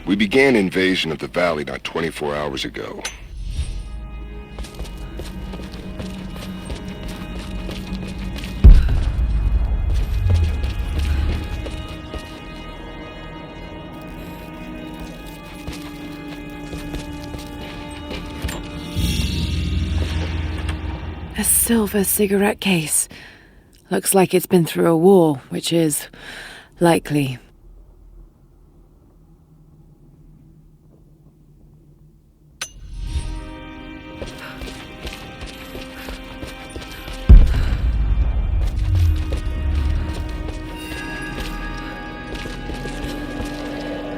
We began invasion of the valley not 24 hours ago. A silver cigarette case. Looks like it's been through a war, which is likely.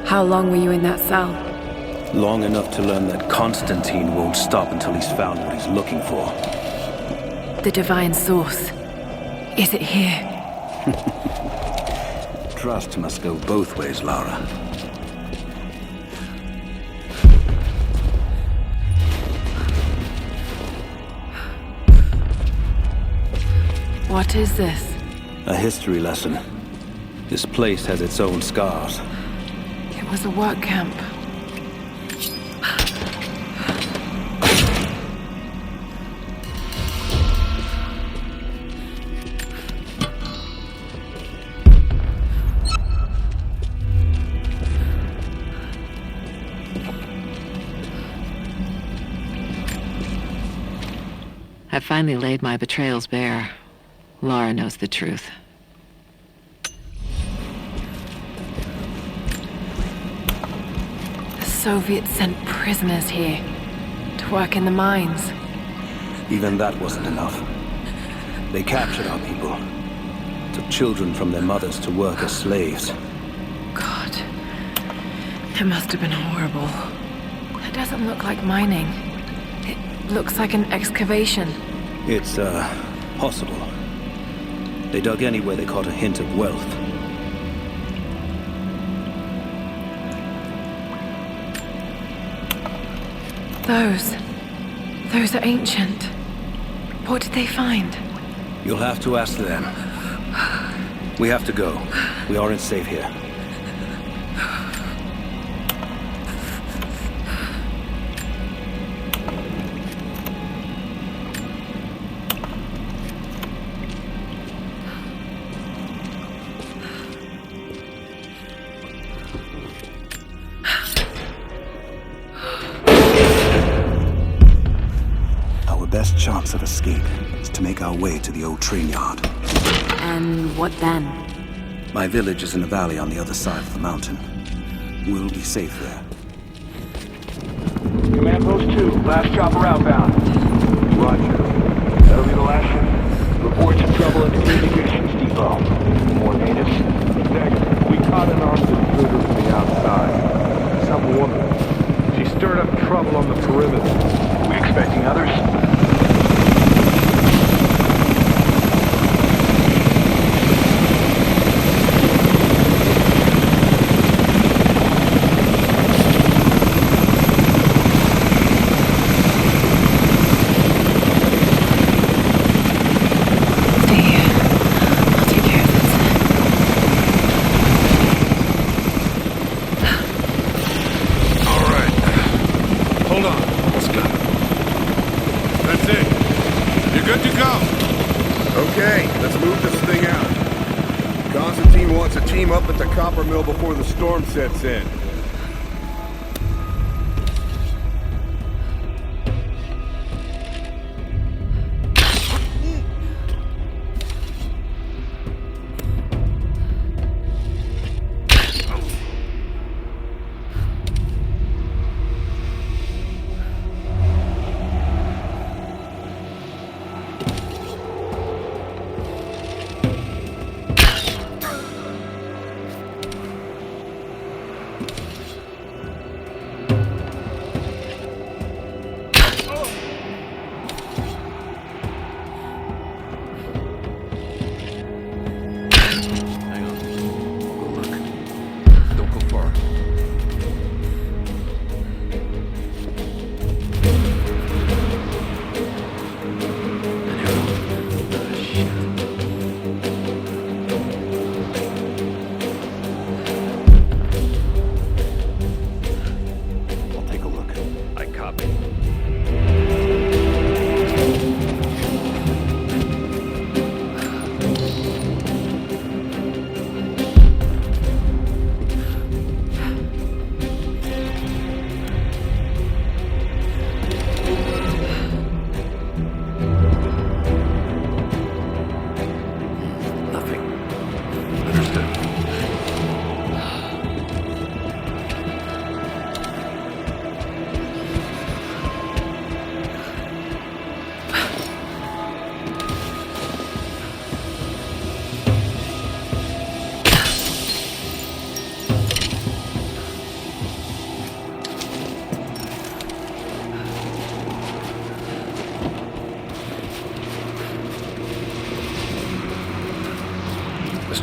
How long were you in that cell? Long enough to learn that Constantine won't stop until he's found what he's looking for. The divine source. Is it here? Trust must go both ways, Lara. What is this? A history lesson. This place has its own scars. It was a work camp. I've finally laid my betrayals bare. Lara knows the truth. The Soviets sent prisoners here to work in the mines. Even that wasn't enough. They captured our people. Took children from their mothers to work as slaves. God. It must have been horrible. That doesn't look like mining. It looks like an excavation. It's, possible. They dug anywhere they caught a hint of wealth. Those are ancient. What did they find? You'll have to ask them. We have to go. We aren't safe here. Best chance of escape is to make our way to the old train yard. And what then? My village is in a valley on the other side of the mountain. We'll be safe there. Command Post 2, last chopper outbound. Roger. That'll be the last ship. Reports of trouble at the communications depot. More natives? Negative. We caught an armed intruder from the outside. Some woman. She stirred up trouble on the perimeter. Are we expecting others? Up at the copper mill before the storm sets in.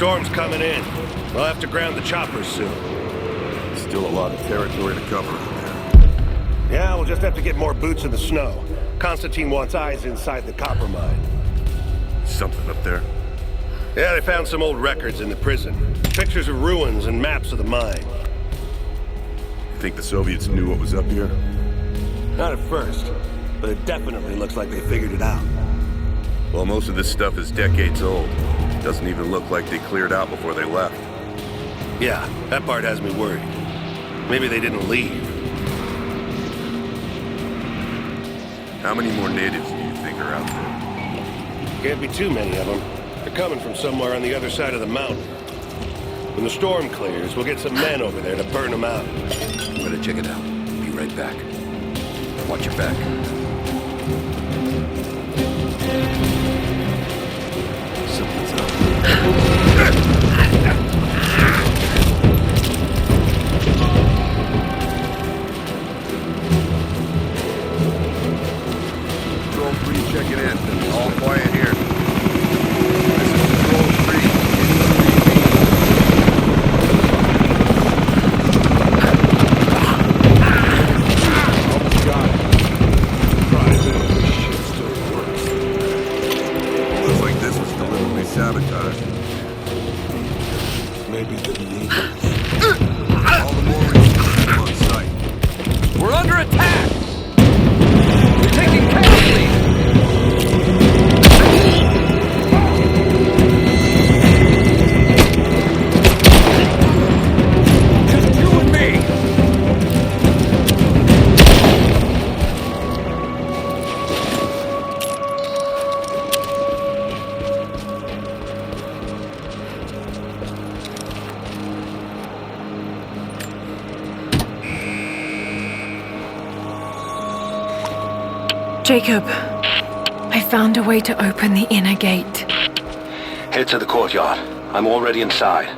storm's coming in. We'll have to ground the choppers soon. Still a lot of territory to cover. Yeah, we'll just have to get more boots in the snow. Constantine wants eyes inside the copper mine. Something up there. Yeah, they found some old records in the prison. Pictures of ruins and maps of the mine. You think the Soviets knew what was up here? Not at first, but it definitely looks like they figured it out. Well, most of this stuff is decades old. Doesn't even look like they cleared out before they left. Yeah, that part has me worried. Maybe they didn't leave. How many more natives do you think are out there? Can't be too many of them. They're coming from somewhere on the other side of the mountain. When the storm clears, we'll get some men over there to burn them out. I'm gonna check it out. Be right back. Watch your back. Something's up. Control 3 checking in. All quiet here. This is Control 3. Almost got it. Surprised that this shit still works. Looks like this was deliberately sabotaged. Maybe the natives. All the more reason to keep on site. We're under attack! We're taking casualties! Just you and me! Jacob, I found a way to open the inner gate. Head to the courtyard. I'm already inside.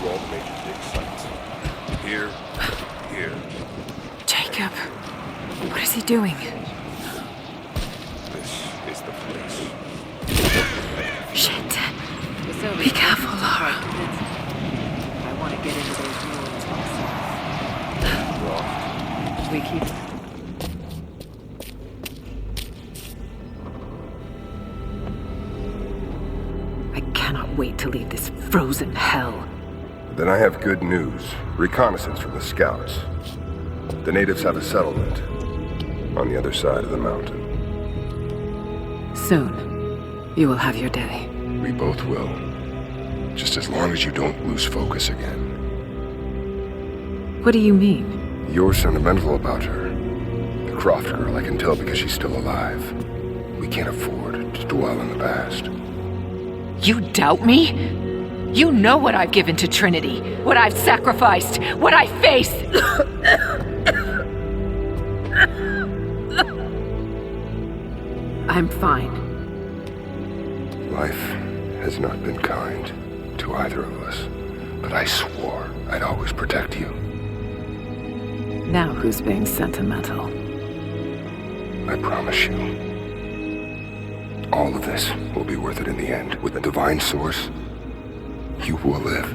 all the major dig sites. Here, here. Jacob, what is he doing? This is the place. Shit. Be careful, Lara. I want to get into those ruins myself. We keep... I cannot wait to leave this frozen hell. Then I have good news. Reconnaissance from the scouts. The natives have a settlement on the other side of the mountain. Soon, you will have your day. We both will. Just as long as you don't lose focus again. What do you mean? You're sentimental about her. The Croft girl, I can tell because she's still alive. We can't afford to dwell in the past. You doubt me? You know what I've given to Trinity, what I've sacrificed, what I face. I'm fine. Life has not been kind to either of us, but I swore I'd always protect you. Now who's being sentimental? I promise you. All of this will be worth it in the end. With the divine source, you will live.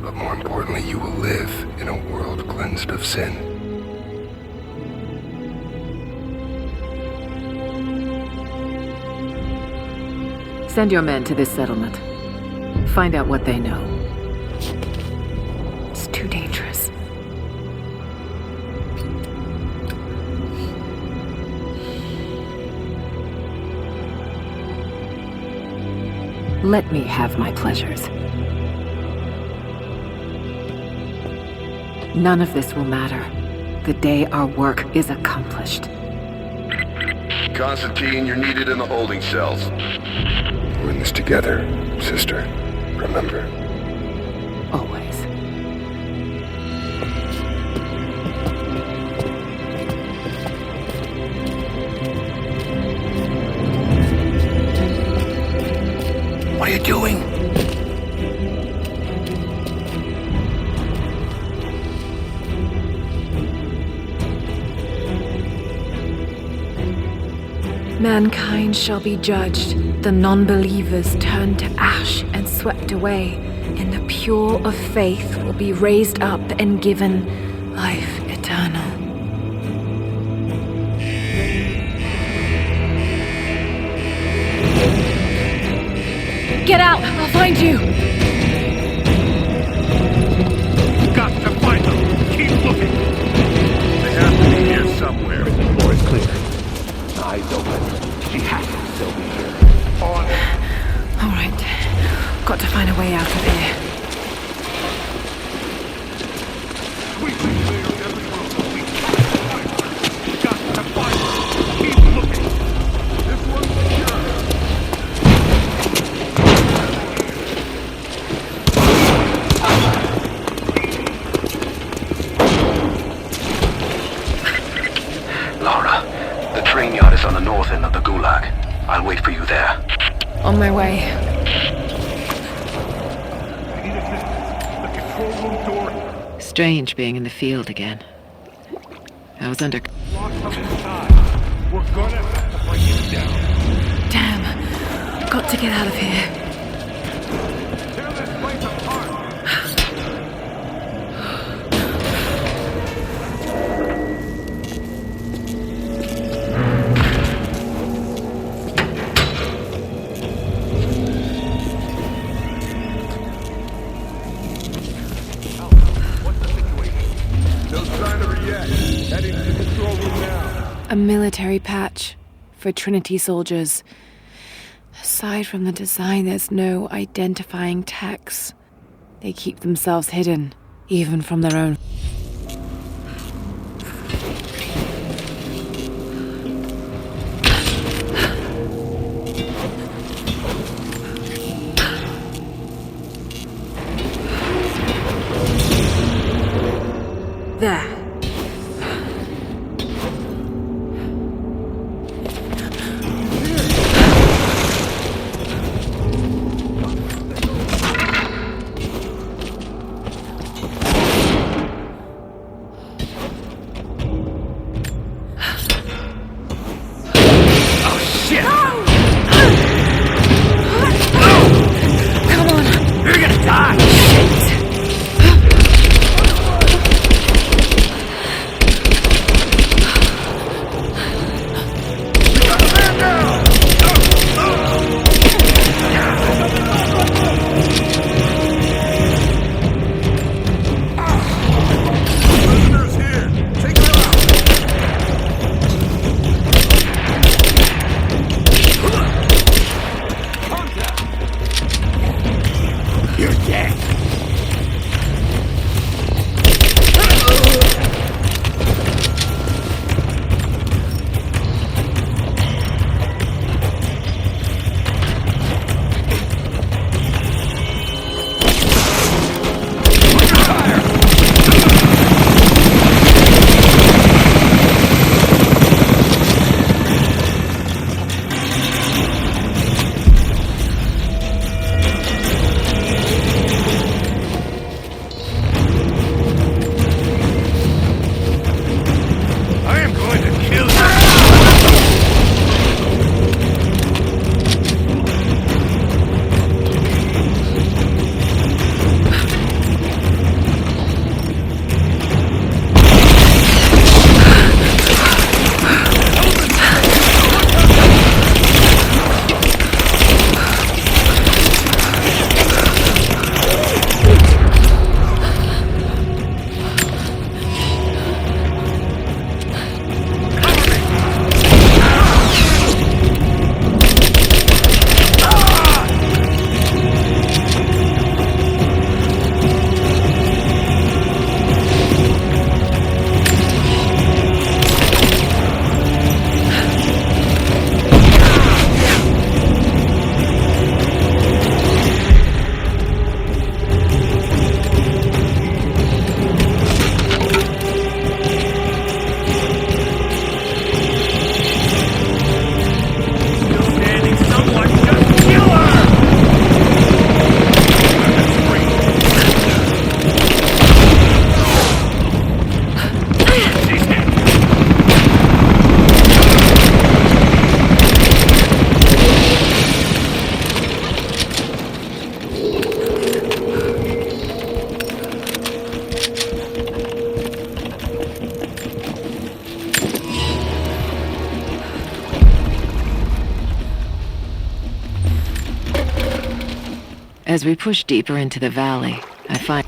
But more importantly, you will live in a world cleansed of sin. Send your men to this settlement. Find out what they know. It's too dangerous. Let me have my pleasures. None of this will matter the day our work is accomplished. Constantine, you're needed in the holding cells. We're in this together, sister. Remember. Always. What are you doing? Mankind shall be judged, the non-believers turned to ash and swept away, and the pure of faith will be raised up and given life eternal. Get out! I'll find you! Got to find them! Keep looking! They have to be here somewhere. Floor is clear. Eyes open. She has to still be here. On it! All right. Got to find a way out of here. Sweeping clear every room. Got to find them! Keep looking! This one's secure! Lara, the train yard is on the north end of the Gulag. I'll wait for you there. On my way. I need assistance. The control room door Strange being in the field again. I was under... locked from inside. We're gonna have to break it down. Damn. Got to get out of here. Tear this place apart! What's the situation? No sign of her yet. Heading to the control room now. A military patch for Trinity soldiers. Aside from the design, there's no identifying tags. They keep themselves hidden, even from their own. There. As we push deeper into the valley, I find...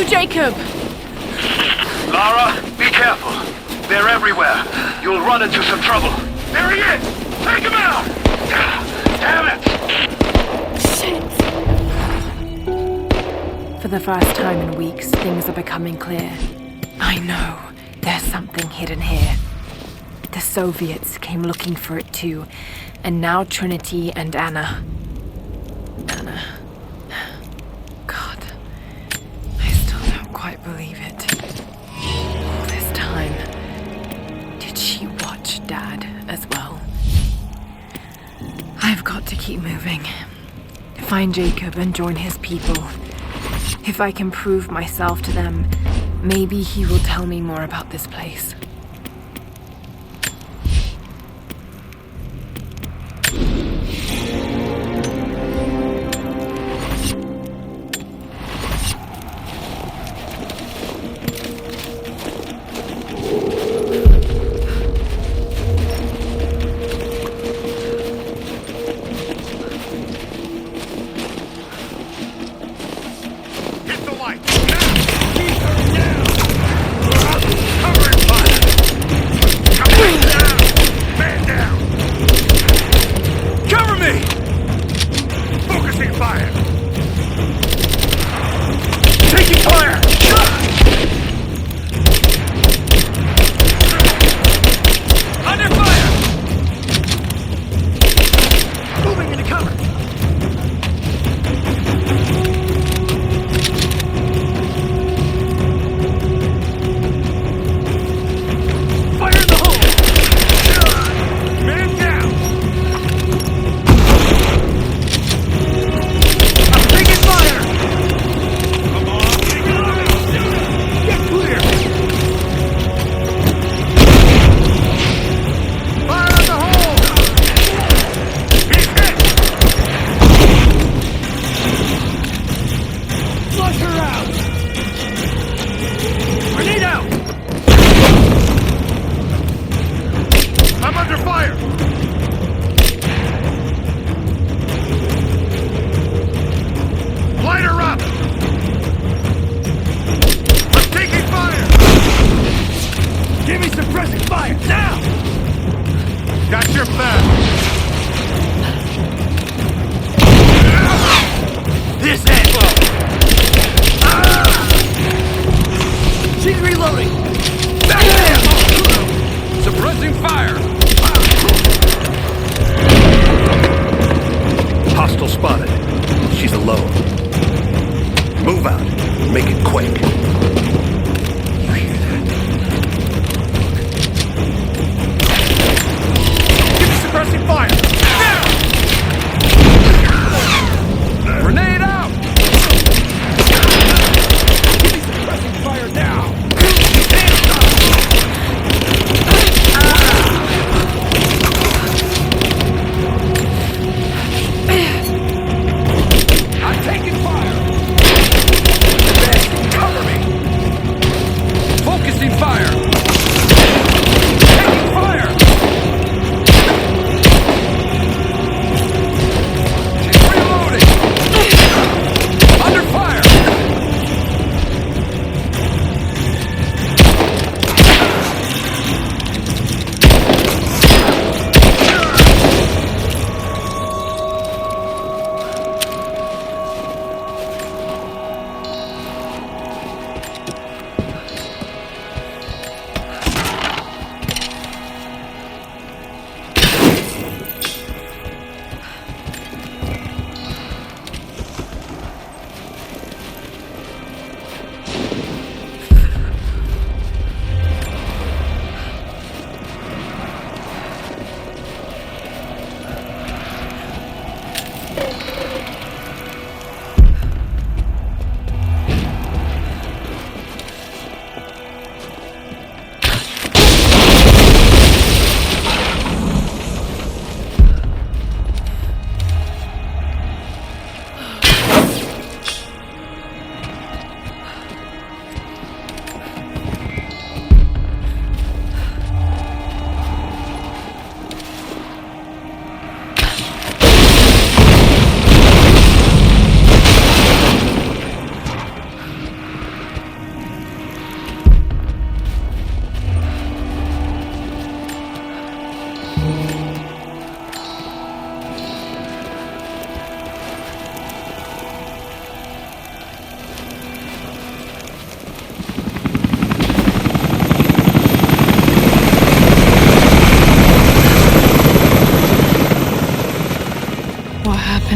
Jacob! Lara, be careful. They're everywhere. You'll run into some trouble. There he is! Take him out! Damn it! Shit! For the first time in weeks, things are becoming clear. I know. There's something hidden here. The Soviets came looking for it too. And now Trinity and Anna. Anna. God. I still don't quite believe it. All this time. Did she watch Dad as well? I've got to keep moving. Find Jacob and join his people. If I can prove myself to them, maybe he will tell me more about this place.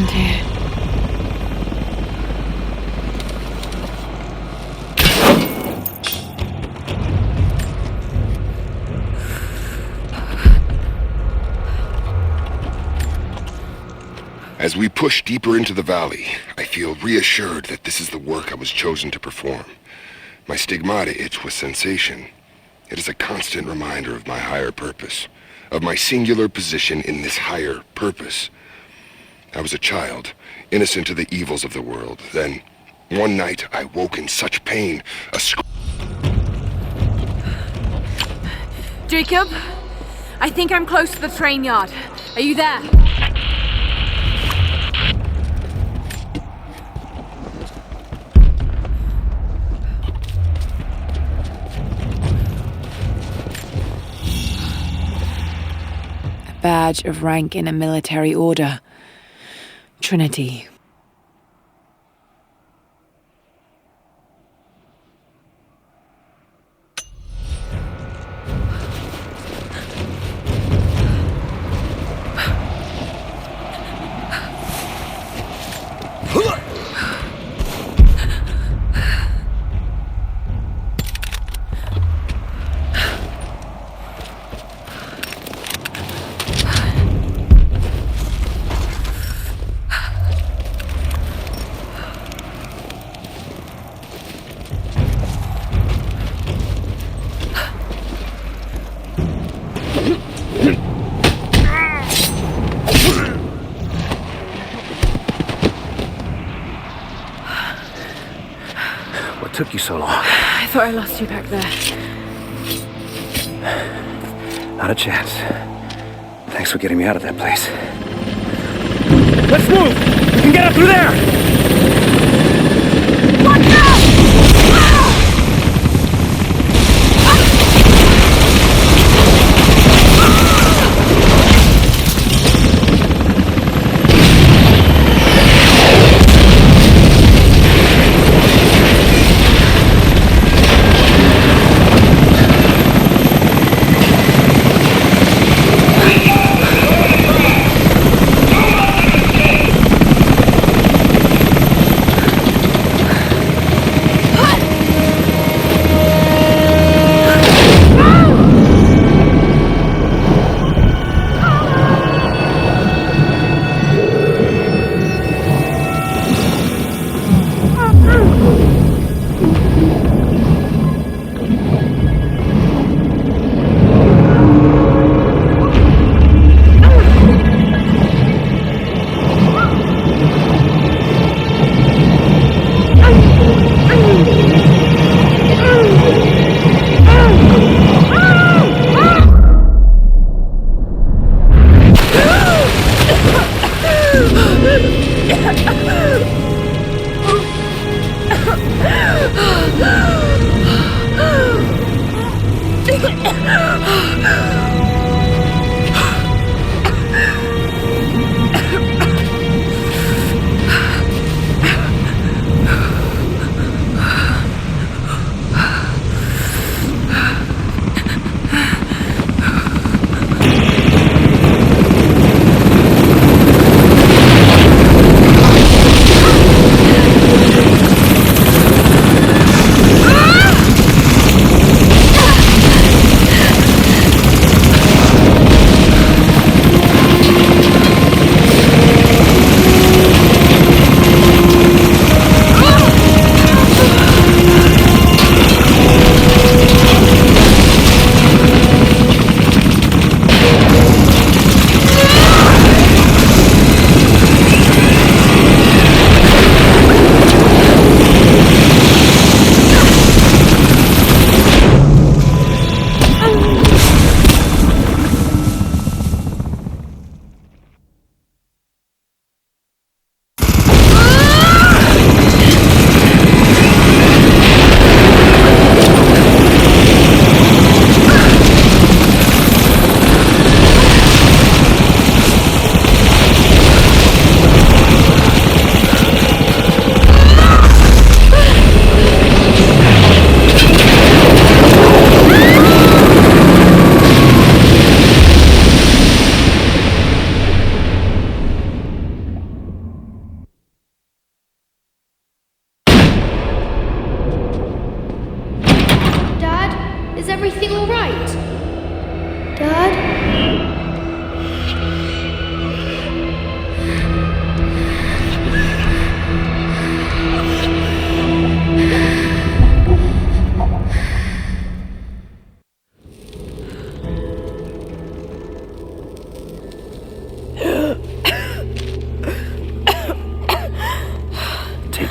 happened here? As we push deeper into the valley, I feel reassured that this is the work I was chosen to perform. My stigmata itch with sensation. It is a constant reminder of my higher purpose, of my singular position in this higher purpose. I was a child, innocent to the evils of the world. Then, one night, I woke in such pain, Jacob, I think I'm close to the train yard. Are you there? Badge of rank in a military order. Trinity. What took you so long? I thought I lost you back there. Not a chance. Thanks for getting me out of that place. Let's move! We can get up through there!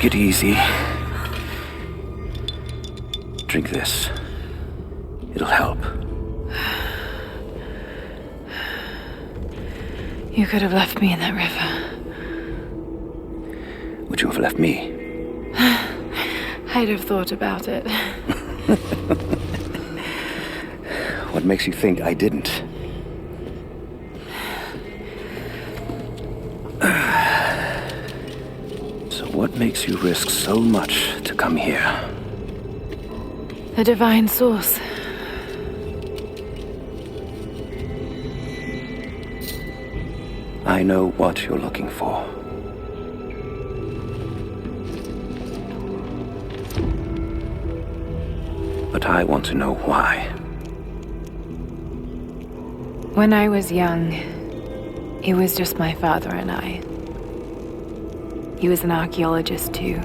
Take it easy. Drink this. It'll help. You could have left me in that river. Would you have left me? I'd have thought about it. What makes you think I didn't? So what makes you risk so much to come here? The divine source. I know what you're looking for. But I want to know why. When I was young, it was just my father and I. He was an archaeologist too.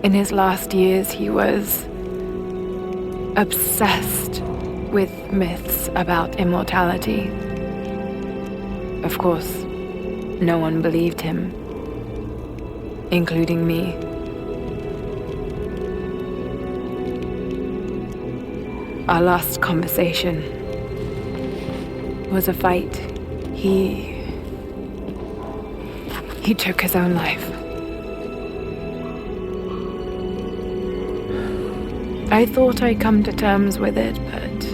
In his last years, he was obsessed with myths about immortality. Of course, no one believed him, including me. Our last conversation was a fight. He took his own life. I thought I'd come to terms with it, but...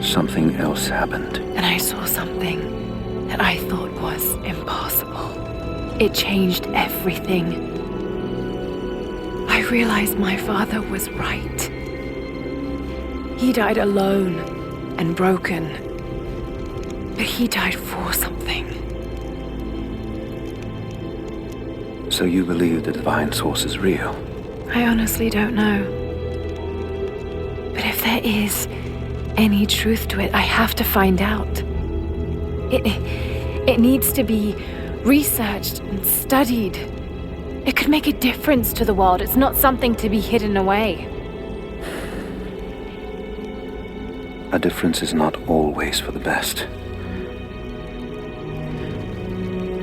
Something else happened. And I saw something that I thought was impossible. It changed everything. I realized my father was right. He died alone and broken. But he died for something. So you believe the divine source is real? I honestly don't know. But if there is any truth to it, I have to find out. It needs to be researched and studied. It could make a difference to the world. It's not something to be hidden away. A difference is not always for the best.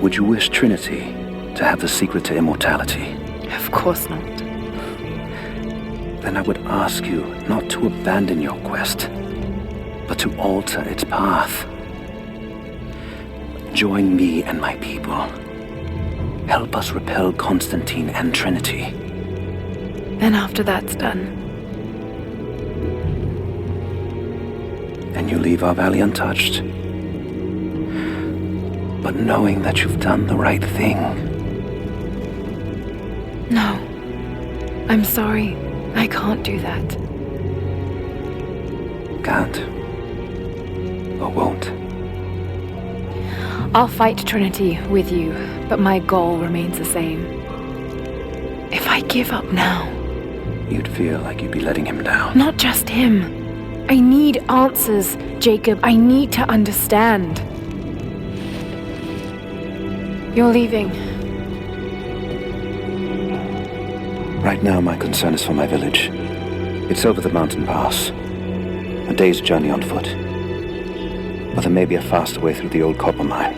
Would you wish Trinity to have the secret to immortality? Of course not. Then I would ask you not to abandon your quest, but to alter its path. Join me and my people. Help us repel Constantine and Trinity. Then after that's done, and you leave our valley untouched. But knowing that you've done the right thing. No. I'm sorry. I can't do that. Can't. Or won't. I'll fight Trinity with you, but my goal remains the same. If I give up now... You'd feel like you'd be letting him down. Not just him. I need answers, Jacob. I need to understand. You're leaving. Right now, my concern is for my village. It's over the mountain pass. A day's journey on foot. But there may be a faster way through the old copper mine.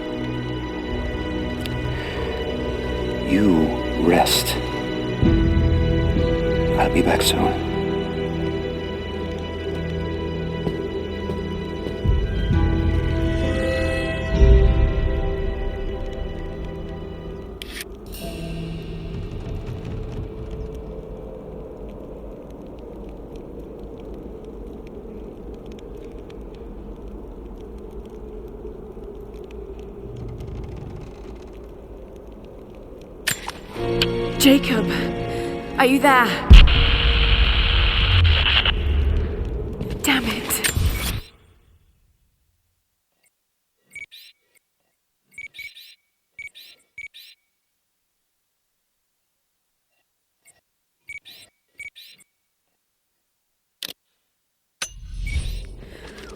You rest. I'll be back soon. Jacob, are you there? Damn it.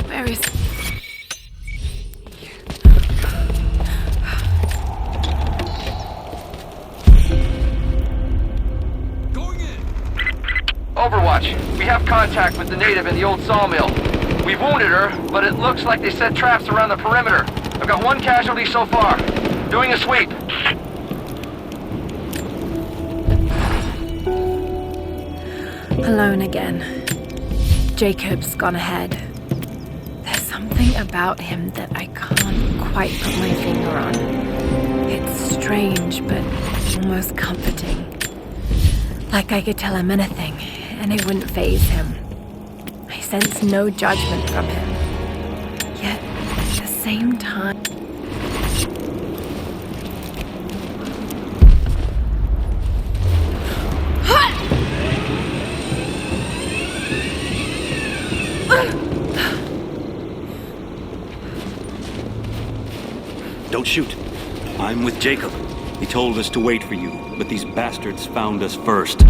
Where is... Overwatch, we have contact with the native in the old sawmill. We've wounded her, but it looks like they set traps around the perimeter. I've got one casualty so far. Doing a sweep. Alone again. Jacob's gone ahead. There's something about him that I can't quite put my finger on. It's strange, but almost comforting. Like I could tell him anything, and it wouldn't faze him. I sense no judgment from him. Yet, at the same time... Don't shoot. I'm with Jacob. He told us to wait for you, but these bastards found us first.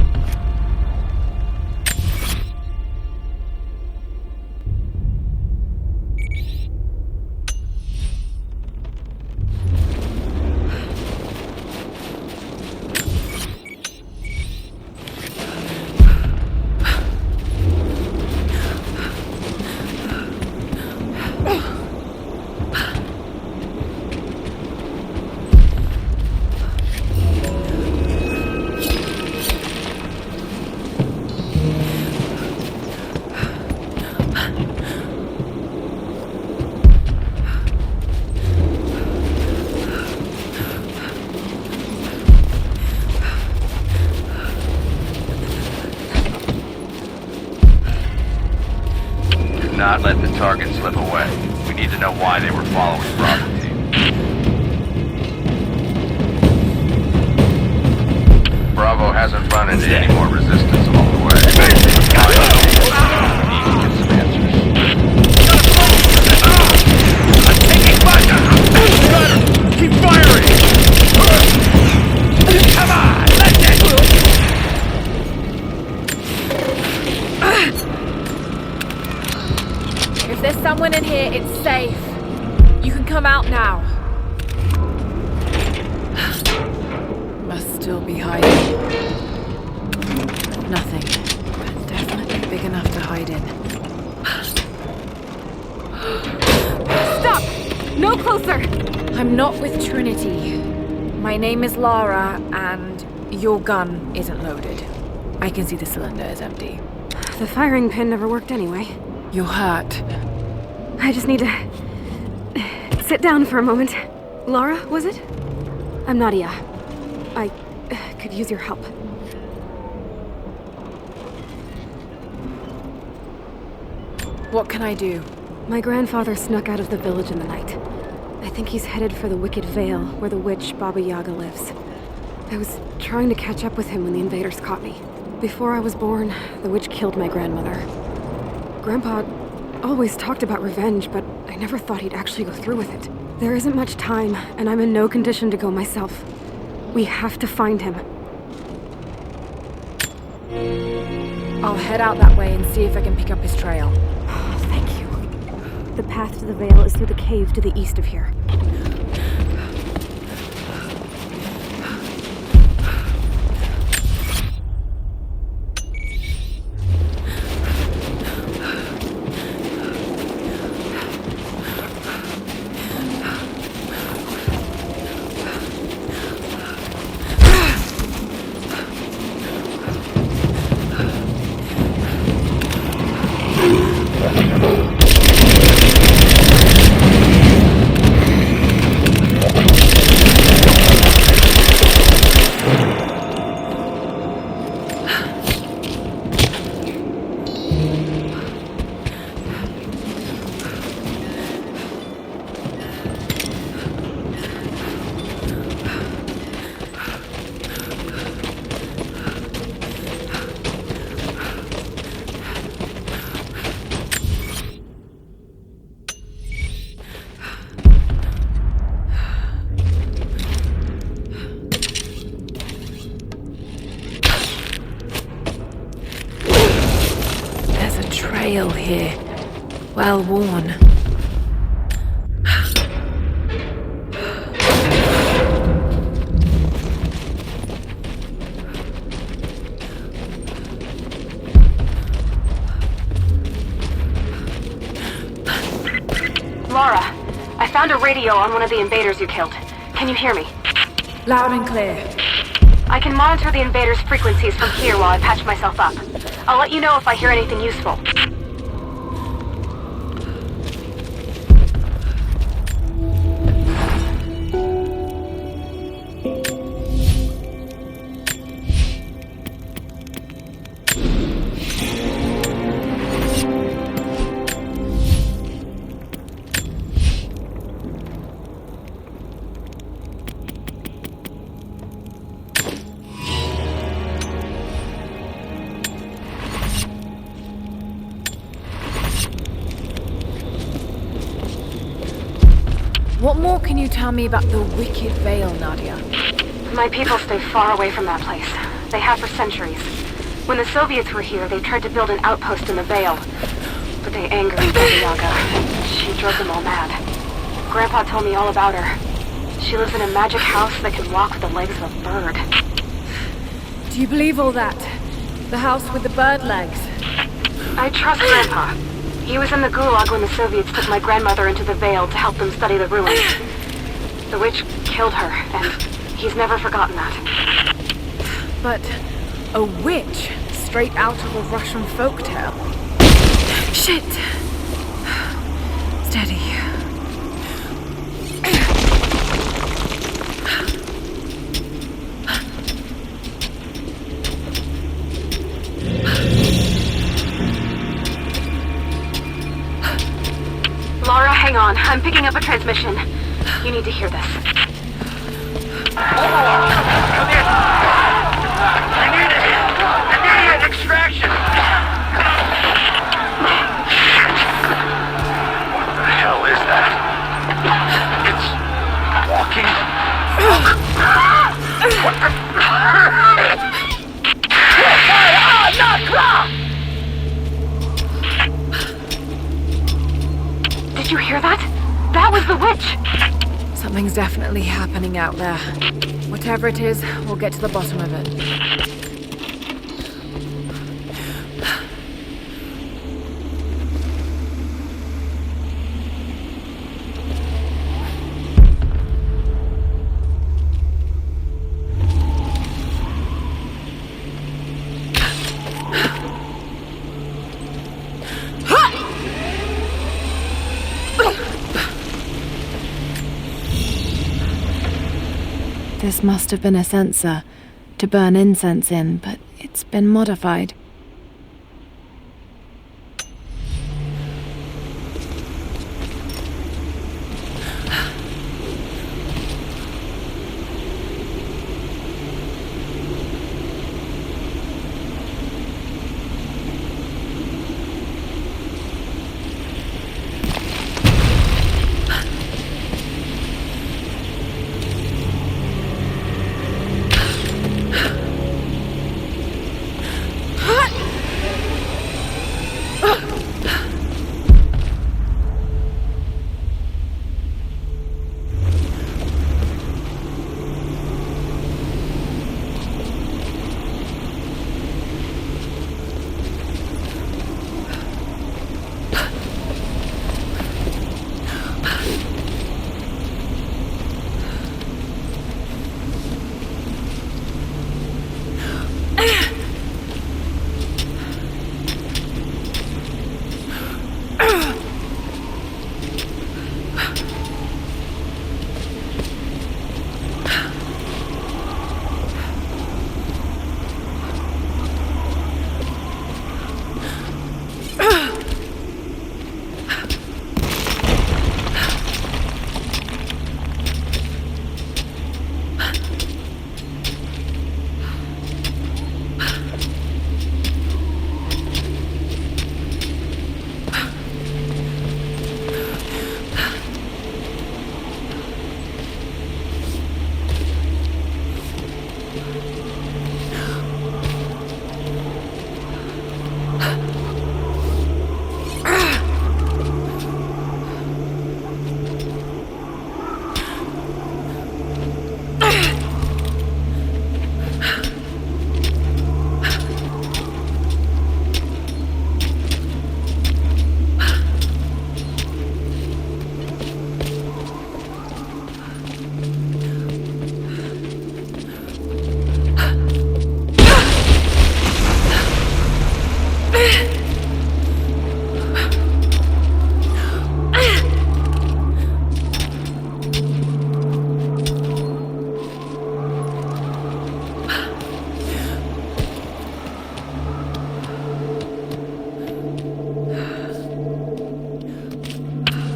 Not let the target slip away. We need to know why they were following Bravo team. Bravo hasn't run into any more resistance along the way. We need to get some answers. I'm taking fire! Keep firing! Come on, let's get If there's someone in here, it's safe. You can come out now. Must still be hiding. Nothing, but definitely big enough to hide in. Stop! No closer! I'm not with Trinity. My name is Lara, and your gun isn't loaded. I can see the cylinder is empty. The firing pin never worked anyway. You're hurt. I just need to sit down for a moment. Lara, was it? I'm Nadia. I could use your help. What can I do? My grandfather snuck out of the village in the night. I think he's headed for the Wicked Vale, where the witch Baba Yaga lives. I was trying to catch up with him when the invaders caught me. Before I was born, the witch killed my grandmother. Grandpa always talked about revenge, but I never thought he'd actually go through with it. There isn't much time, and I'm in no condition to go myself. We have to find him. I'll head out that way and see if I can pick up his trail. Thank you. The path to the Vale is through the cave to the east of here. Trail here, well worn. Lara, I found a radio on one of the invaders you killed. Can you hear me? Loud and clear. I can monitor the invaders' frequencies from here while I patch myself up. I'll let you know if I hear anything useful. What more can you tell me about the Wicked Vale, Nadia? My people stay far away from that place. They have for centuries. When the Soviets were here, they tried to build an outpost in the Vale. But they angered Baba Yaga. She drove them all mad. Grandpa told me all about her. She lives in a magic house that can walk with the legs of a bird. Do you believe all that? The house with the bird legs? I trust Grandpa. He was in the Gulag when the Soviets took my grandmother into the Vale to help them study the ruins. The witch killed her, and he's never forgotten that. But a witch? Straight out of a Russian folktale? Shit! Steady. Lara, hang on. I'm picking up a transmission. You need to hear this. Come in! I need immediate extraction! What the hell is that? It's walking. Not Croft! Did you hear that? That was the witch! Something's definitely happening out there. Whatever it is, we'll get to the bottom of it. This must have been a censer to burn incense in, but it's been modified.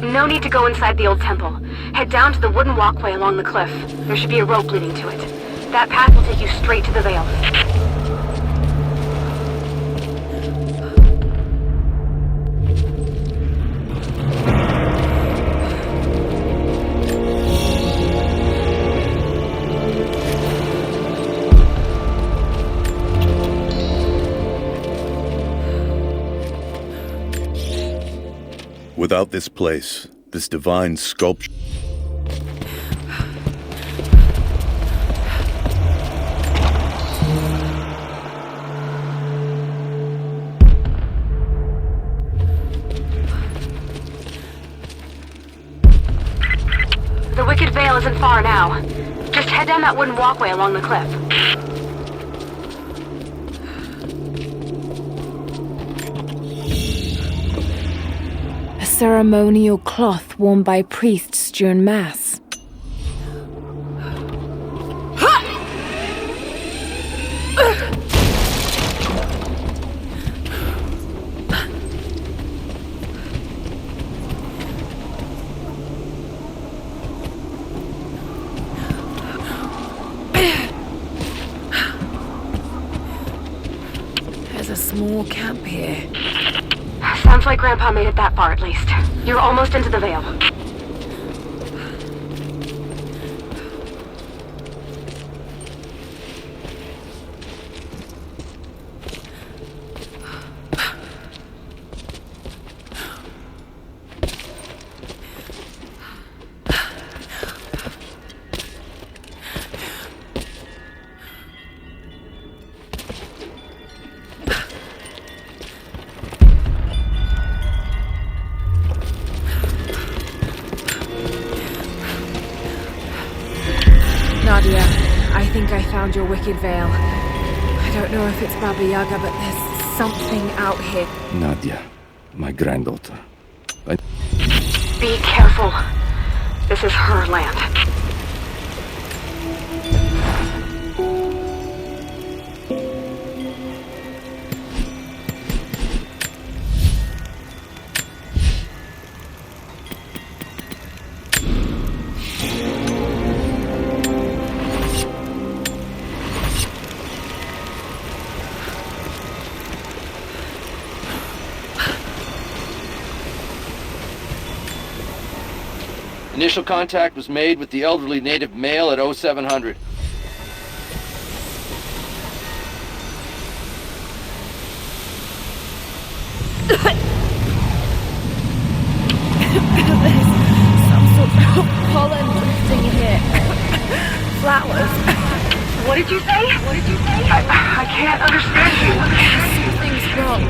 No need to go inside the old temple. Head down to the wooden walkway along the cliff. There should be a rope leading to it. That path will take you straight to the Vale. Without this place, this divine sculpture... The Wicked Vale isn't far now. Just head down that wooden walkway along the cliff. A ceremonial cloth worn by priests during Mass. There's a small camp here. Sounds like Grandpa made it that far at least. You're almost into the Vale. Nadia, I think I found your Wicked Vale. I don't know if it's Baba Yaga, but there's something out here. Nadia, my granddaughter. Be careful. This is her land. Initial contact was made with the elderly native male at 0700. There's some sort of pollen drifting here. Flowers. What did you say? I can't understand you. Something's wrong.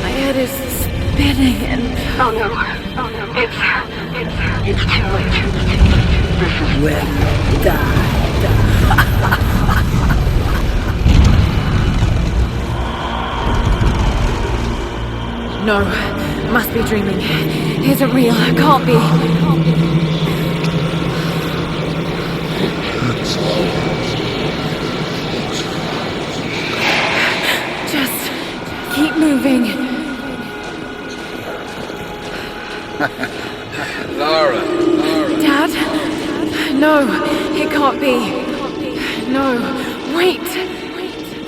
My head is spinning and... Oh no. It's too late. This is when you die. No, must be dreaming. Isn't real, can't be. Just keep moving. Lara. Dad? No, it can't be. No, wait.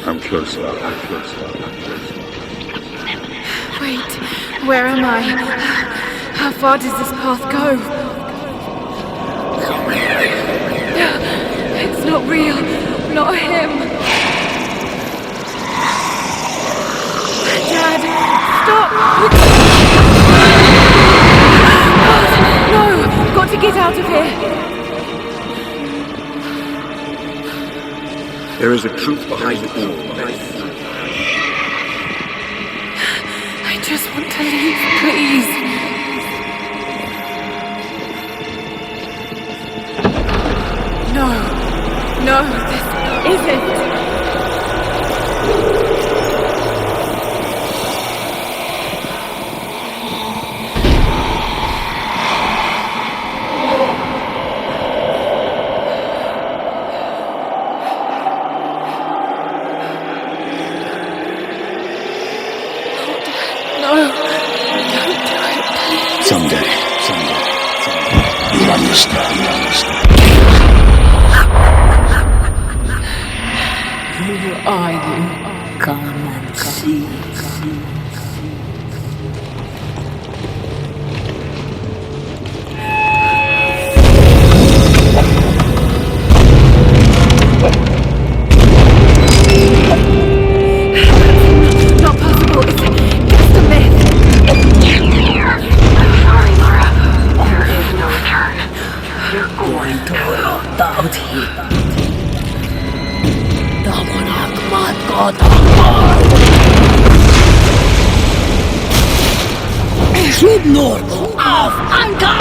I'm close, Lara. Wait, where am I? How far does this path go? It's not real. Not him. Dad, stop! No! Got to get out of here! There is a truth behind all this. I just want to leave, please. No, this isn't. Someday. Who are you? Come and see. Not possible. It's just a myth. I'm sorry, Lara. There is no return. You're going to rot out here. Schub nur auf Anker!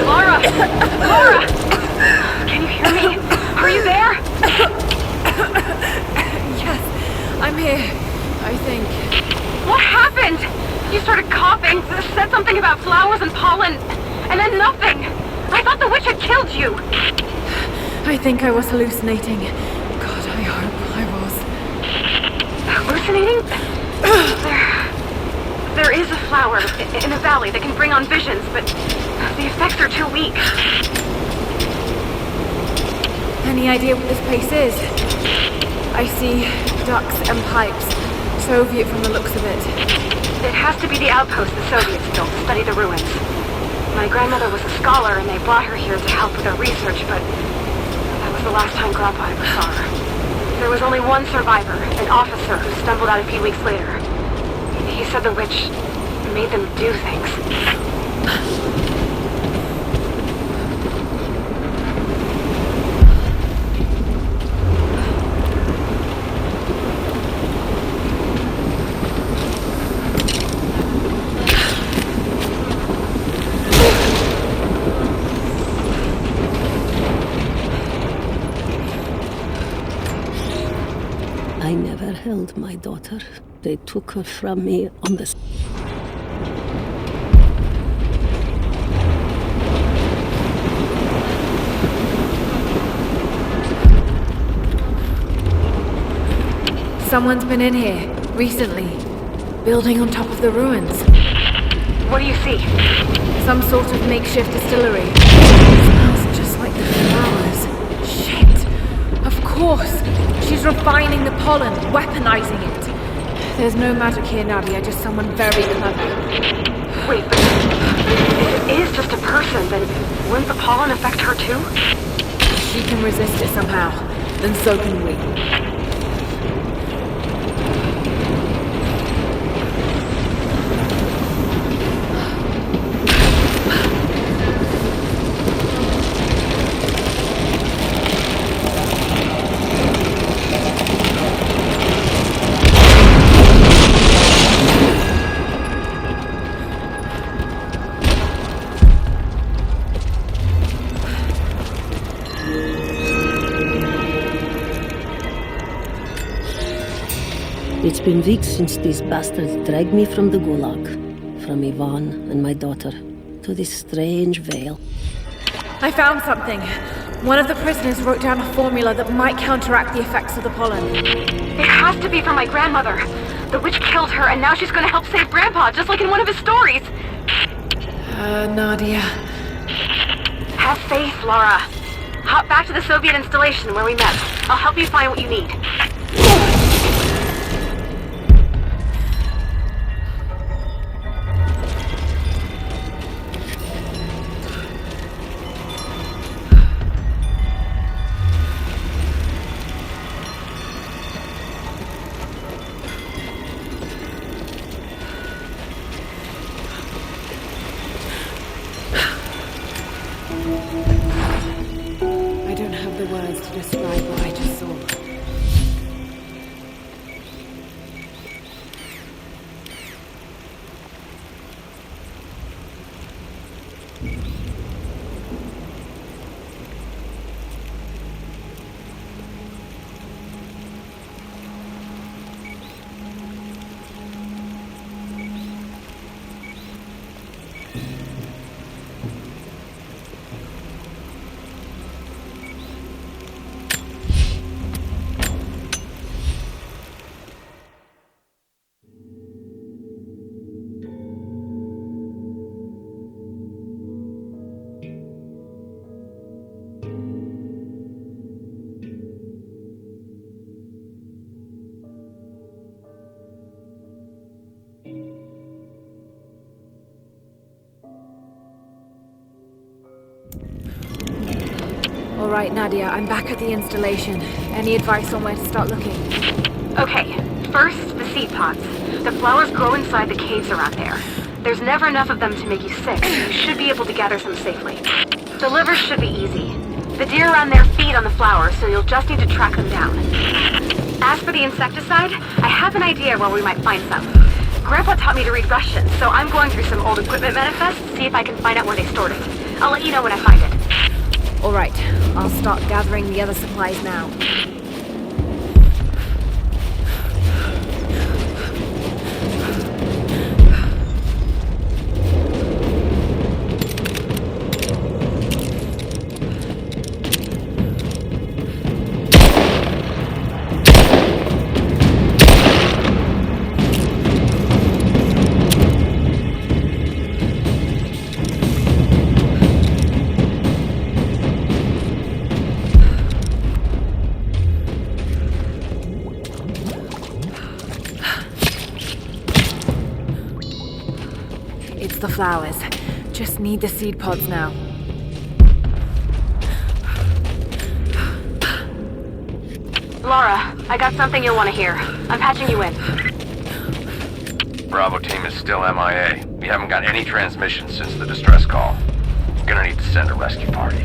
Lara! Can you hear me? Are you there? Yes, I'm here. I think. What happened? You started coughing, said something about flowers and pollen, and then nothing. I thought the witch had killed you. I think I was hallucinating. God, I hope I was. Hallucinating? There is a flower in a valley that can bring on visions, but the effects are too weak. Any idea what this place is? I see ducks and pipes. Soviet from the looks of it. It has to be the outpost the Soviets built to study the ruins. My grandmother was a scholar and they brought her here to help with her research, but that was the last time Grandpa ever saw her. There was only one survivor, an officer who stumbled out a few weeks later. He said the witch made them do things. I never held my daughter. They took her from me on the... Someone's been in here, recently. Building on top of the ruins. What do you see? Some sort of makeshift distillery. Smells just like the flowers. Shit. Of course. She's refining the pollen, weaponizing it. There's no magic here, Nadia, just someone very clever. Wait, but if it is just a person, then wouldn't the pollen affect her too? If she can resist it somehow, then so can we. It's been weeks since these bastards dragged me from the gulag, from Ivan and my daughter, to this strange veil. I found something. One of the prisoners wrote down a formula that might counteract the effects of the pollen. It has to be from my grandmother. The witch killed her, and now she's gonna help save Grandpa, just like in one of his stories. Nadia. Have faith, Lara. Hop back to the Soviet installation where we met. I'll help you find what you need. I don't have the words to describe what I just saw. All right, Nadia, I'm back at the installation. Any advice on where to start looking? Okay, first, the seed pods. The flowers grow inside the caves around there. There's never enough of them to make you sick, so you should be able to gather some safely. The livers should be easy. The deer around there feed on the flowers, so you'll just need to track them down. As for the insecticide, I have an idea where we might find some. Grandpa taught me to read Russian, so I'm going through some old equipment manifests to see if I can find out where they stored it. I'll let you know when I find it. All right, I'll start gathering the other supplies now. It's the flowers. Just need the seed pods now. Lara, I got something you'll want to hear. I'm patching you in. Bravo team is still MIA. We haven't got any transmissions since the distress call. Gonna need to send a rescue party.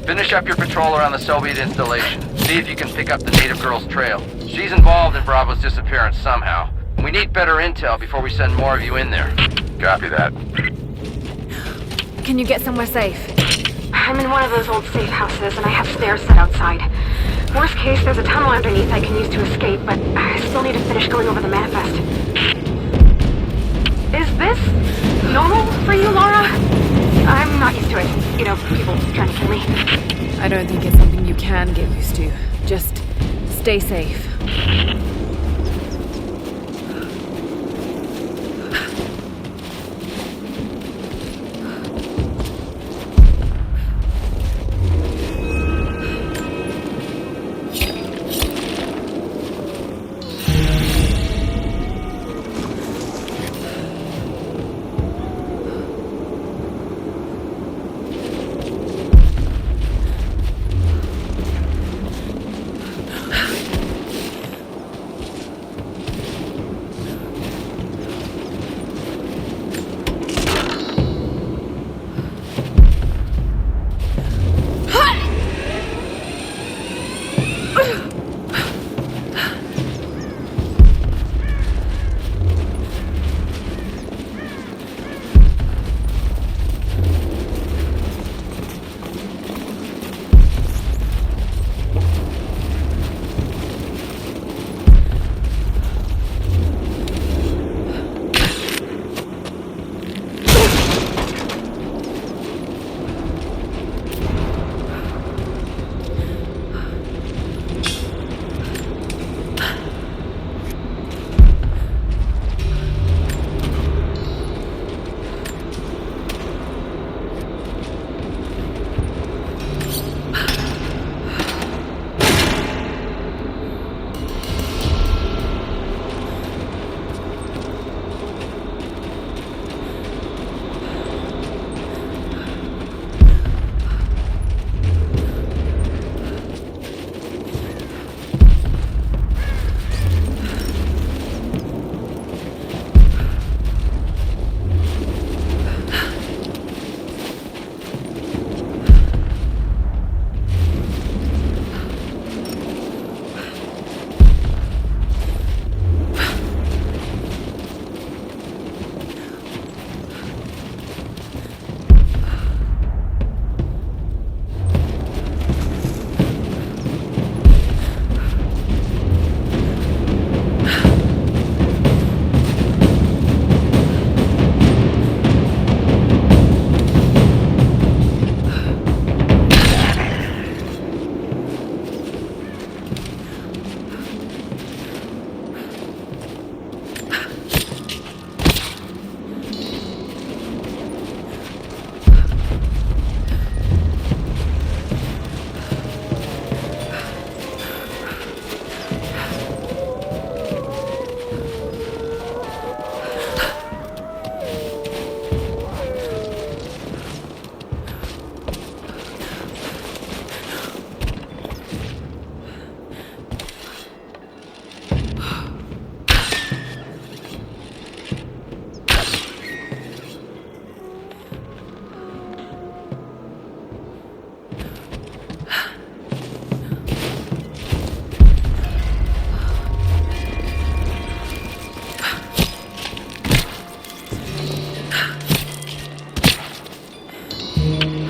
Finish up your patrol around the Soviet installation. See if you can pick up the native girl's trail. She's involved in Bravo's disappearance somehow. We need better intel before we send more of you in there. Copy that. Can you get somewhere safe? I'm in one of those old safe houses, and I have stairs set outside. Worst case, there's a tunnel underneath I can use to escape, but I still need to finish going over the manifest. Is this normal for you, Lara? I'm not used to it. You know, people trying to kill me. I don't think it's something you can get used to. Just stay safe.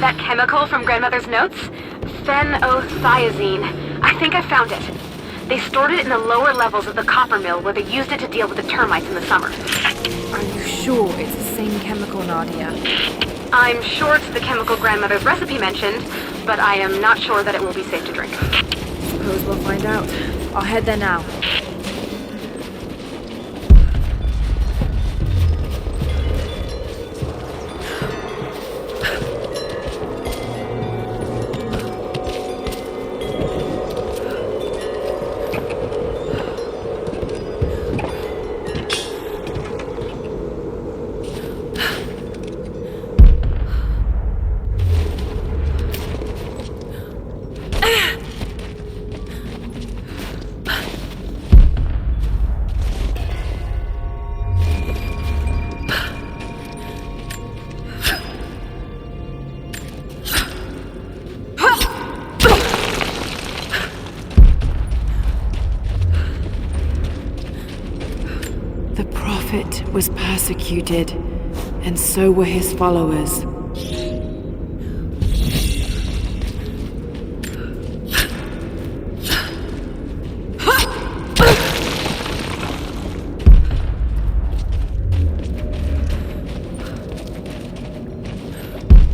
that chemical from Grandmother's notes? Phenothiazine. I think I found it. They stored it in the lower levels of the copper mill where they used it to deal with the termites in the summer. Are you sure it's the same chemical, Nadia? I'm sure it's the chemical Grandmother's recipe mentioned, but I am not sure that it will be safe to drink. Suppose we'll find out. I'll head there now. Was persecuted, and so were his followers.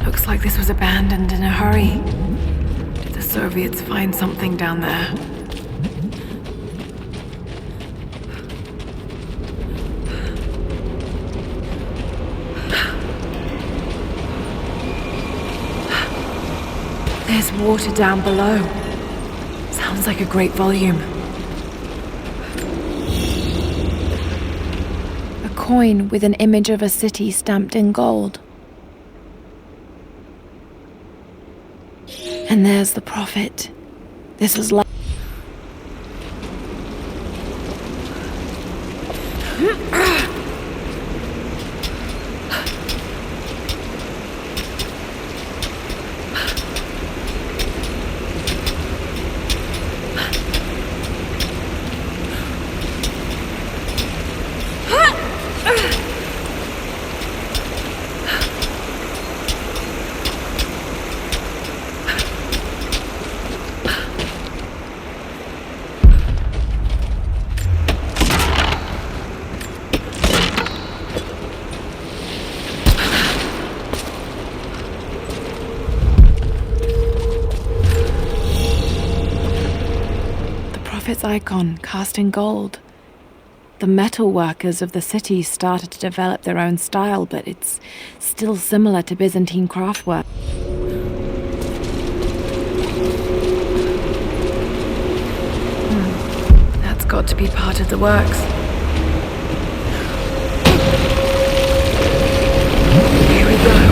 Looks like this was abandoned in a hurry. Did the Soviets find something down there? There's water down below. Sounds like a great volume. A coin with an image of a city stamped in gold. And there's the prophet. This is like... Its icon cast in gold. The metal workers of the city started to develop their own style, but it's still similar to Byzantine craftwork. That's got to be part of the works. Here we go.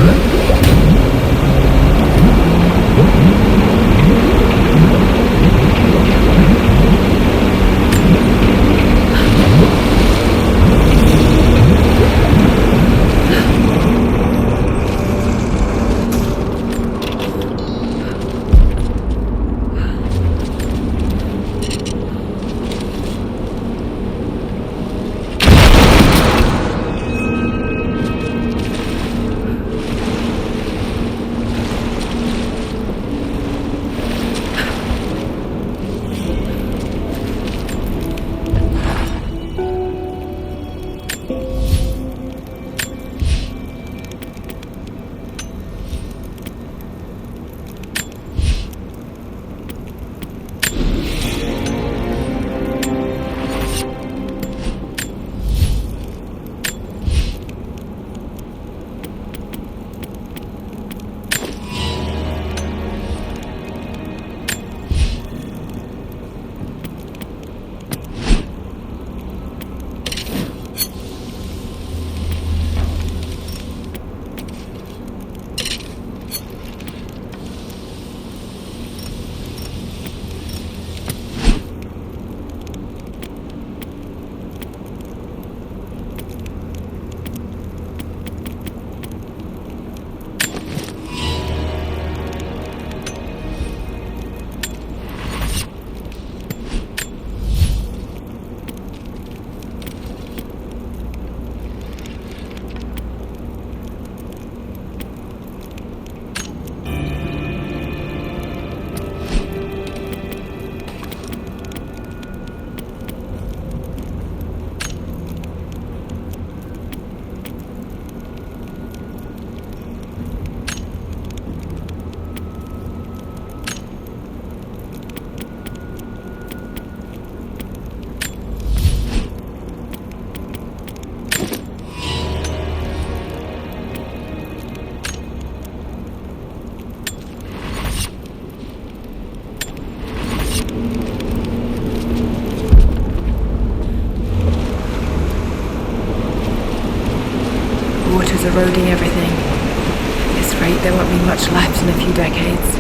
eroding everything. At this rate, there won't be much left in a few decades.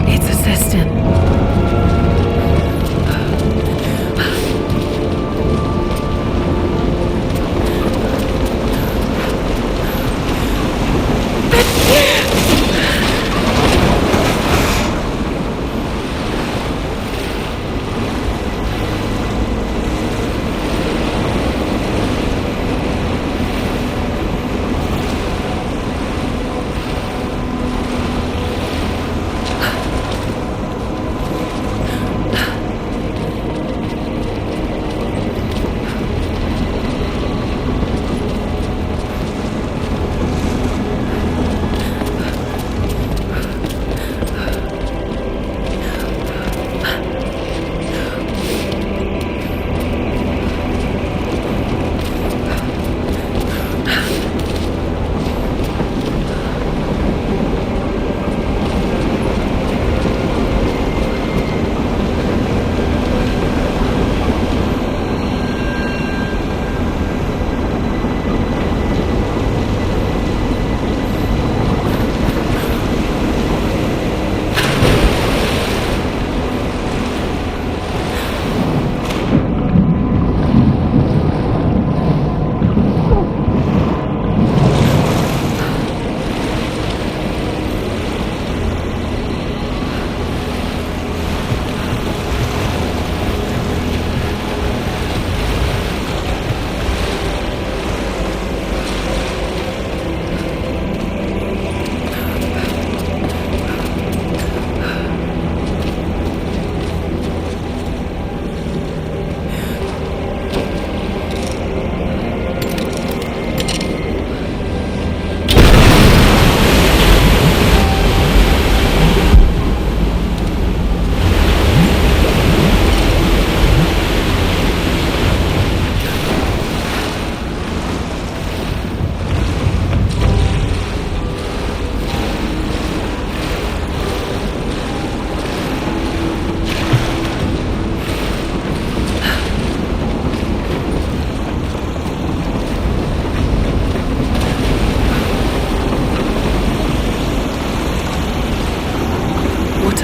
It's a cistern.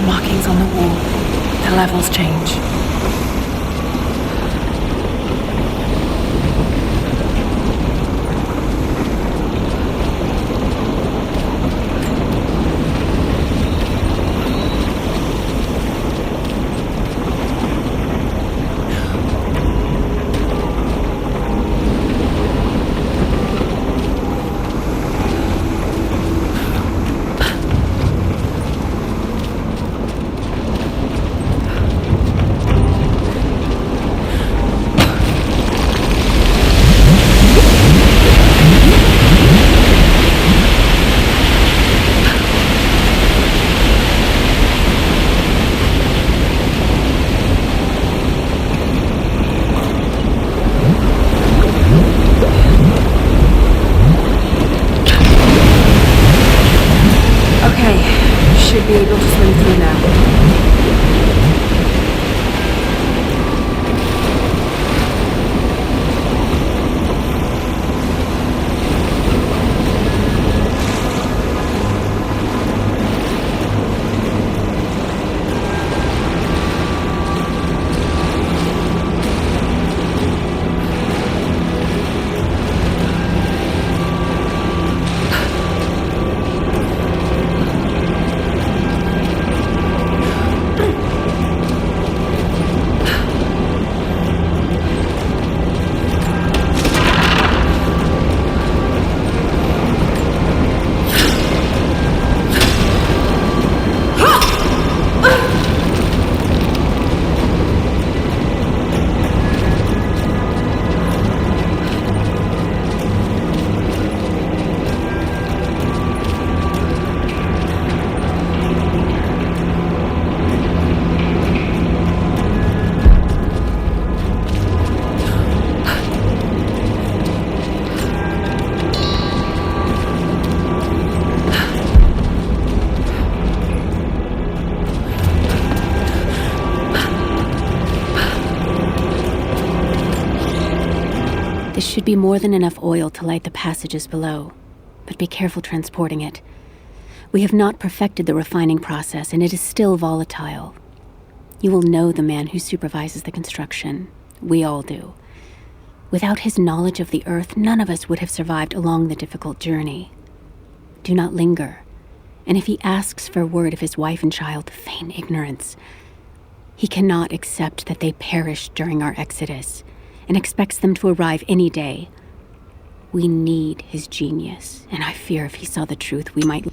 Markings on the wall. The levels change. This should be more than enough oil to light the passages below, but be careful transporting it. We have not perfected the refining process, and it is still volatile. You will know the man who supervises the construction. We all do. Without his knowledge of the Earth, none of us would have survived along the difficult journey. Do not linger, and if he asks for word of his wife and child, feign ignorance. He cannot accept that they perished during our exodus, and expects them to arrive any day. We need his genius, and I fear if he saw the truth, we might...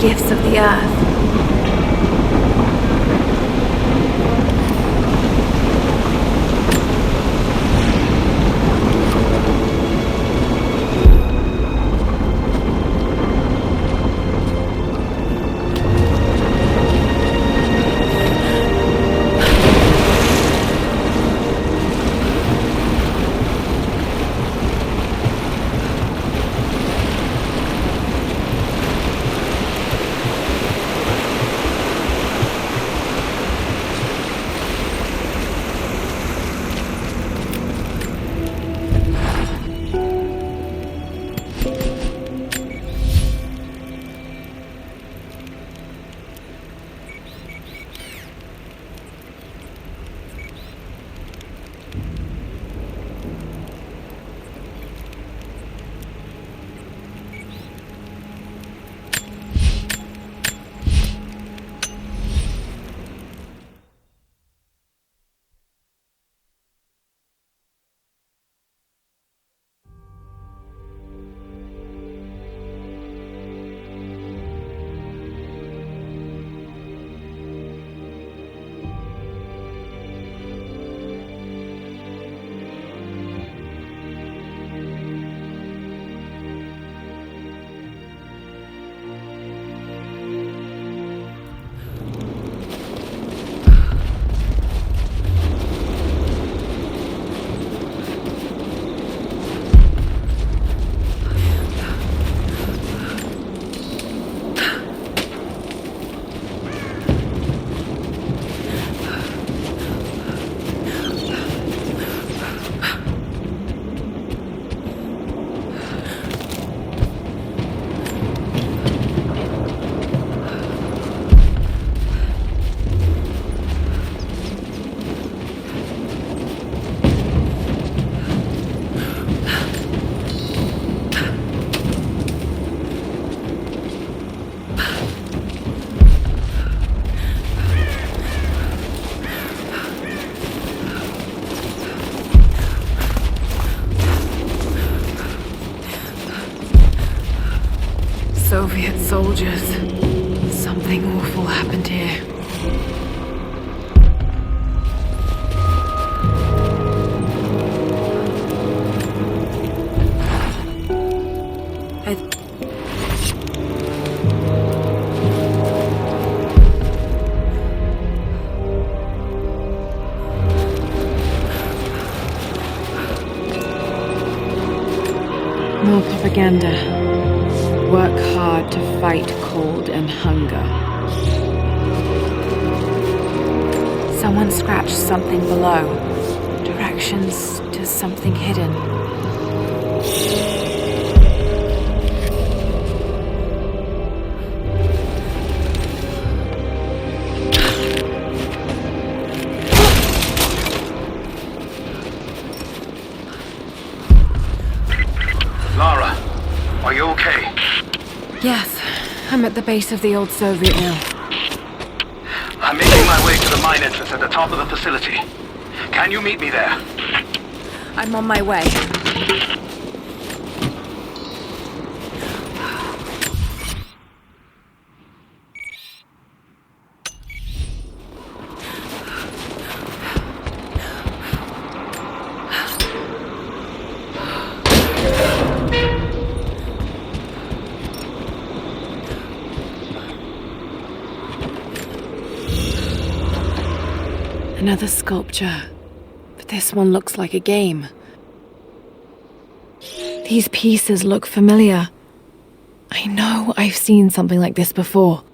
gifts of the earth. Soviet soldiers. Something awful happened here. More propaganda. Work hard to fight cold and hunger. Someone scratched something below. Directions to something hidden. Lara, are you okay? Yes, I'm at the base of the old Soviet mill. I'm making my way to the mine entrance at the top of the facility. Can you meet me there? I'm on my way. Another sculpture, but this one looks like a game. These pieces look familiar. I know I've seen something like this before.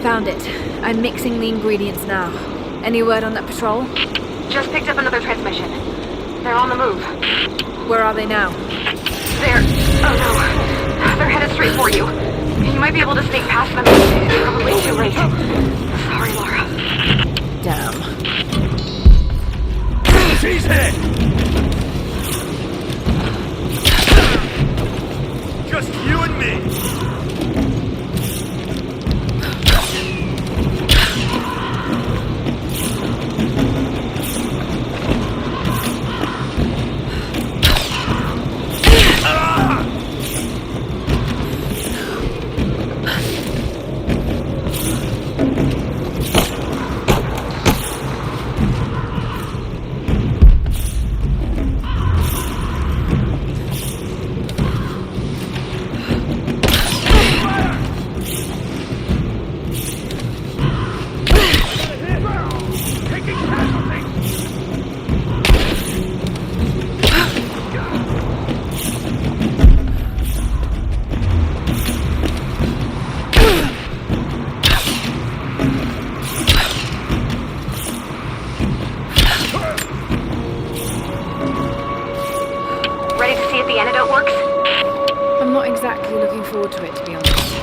Found it. I'm mixing the ingredients now. Any word on that patrol? Just picked up another transmission. They're on the move. Where are they now? They're... oh no. They're headed straight for you. You might be able to sneak past them. It's probably too late. Sorry, Lara. Damn. She's hit! Just you and me! The antidote works? I'm not exactly looking forward to it, to be honest.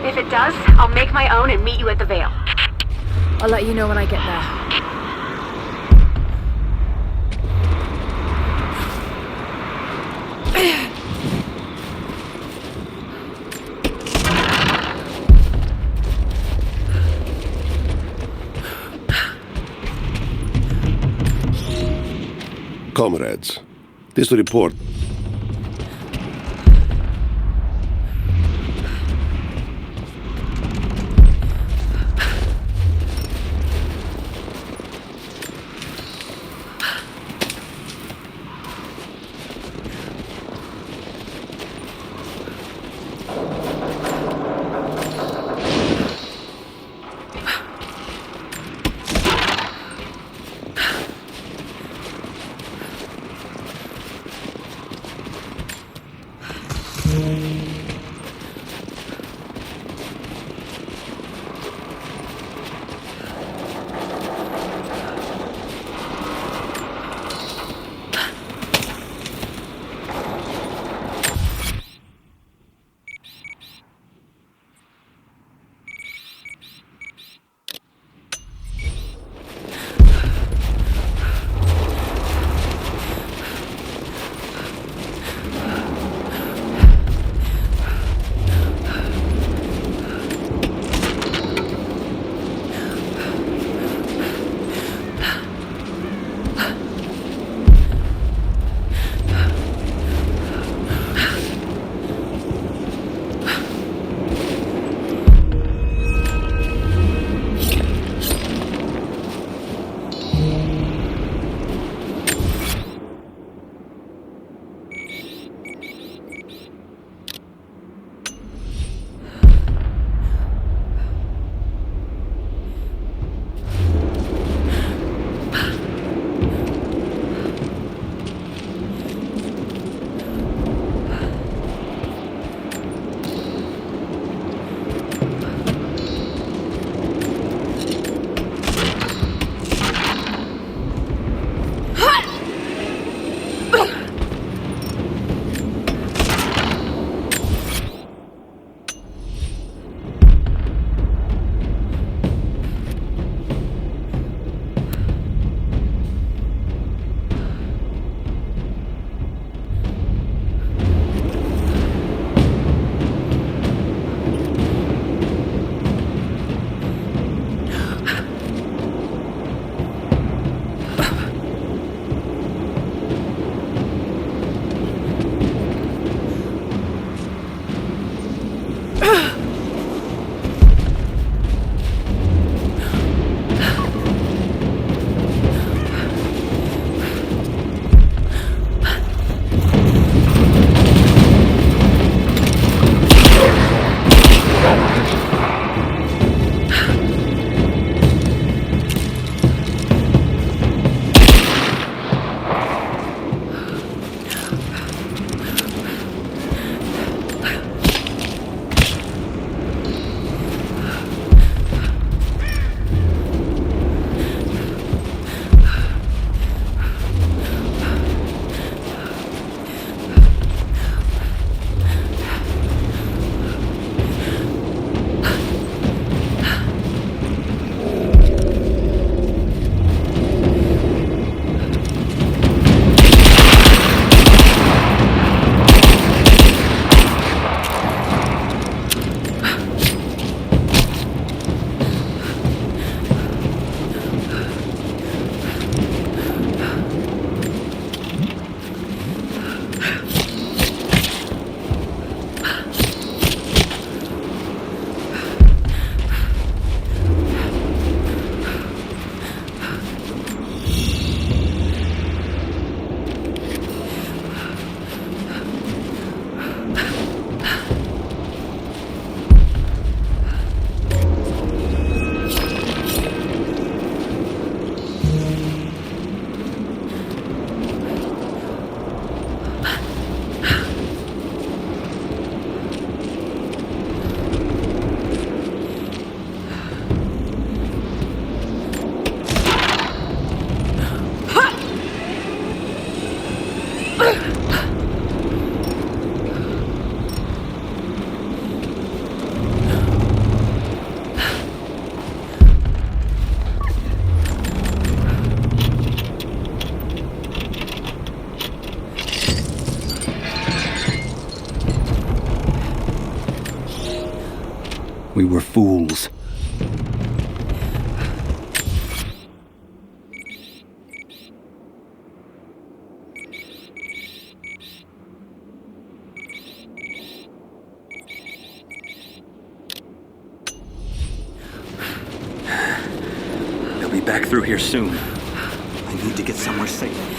If it does, I'll make my own and meet you at the Vale. I'll let you know when I get there. Comrades, this report. be back through here soon. I need to get somewhere safe.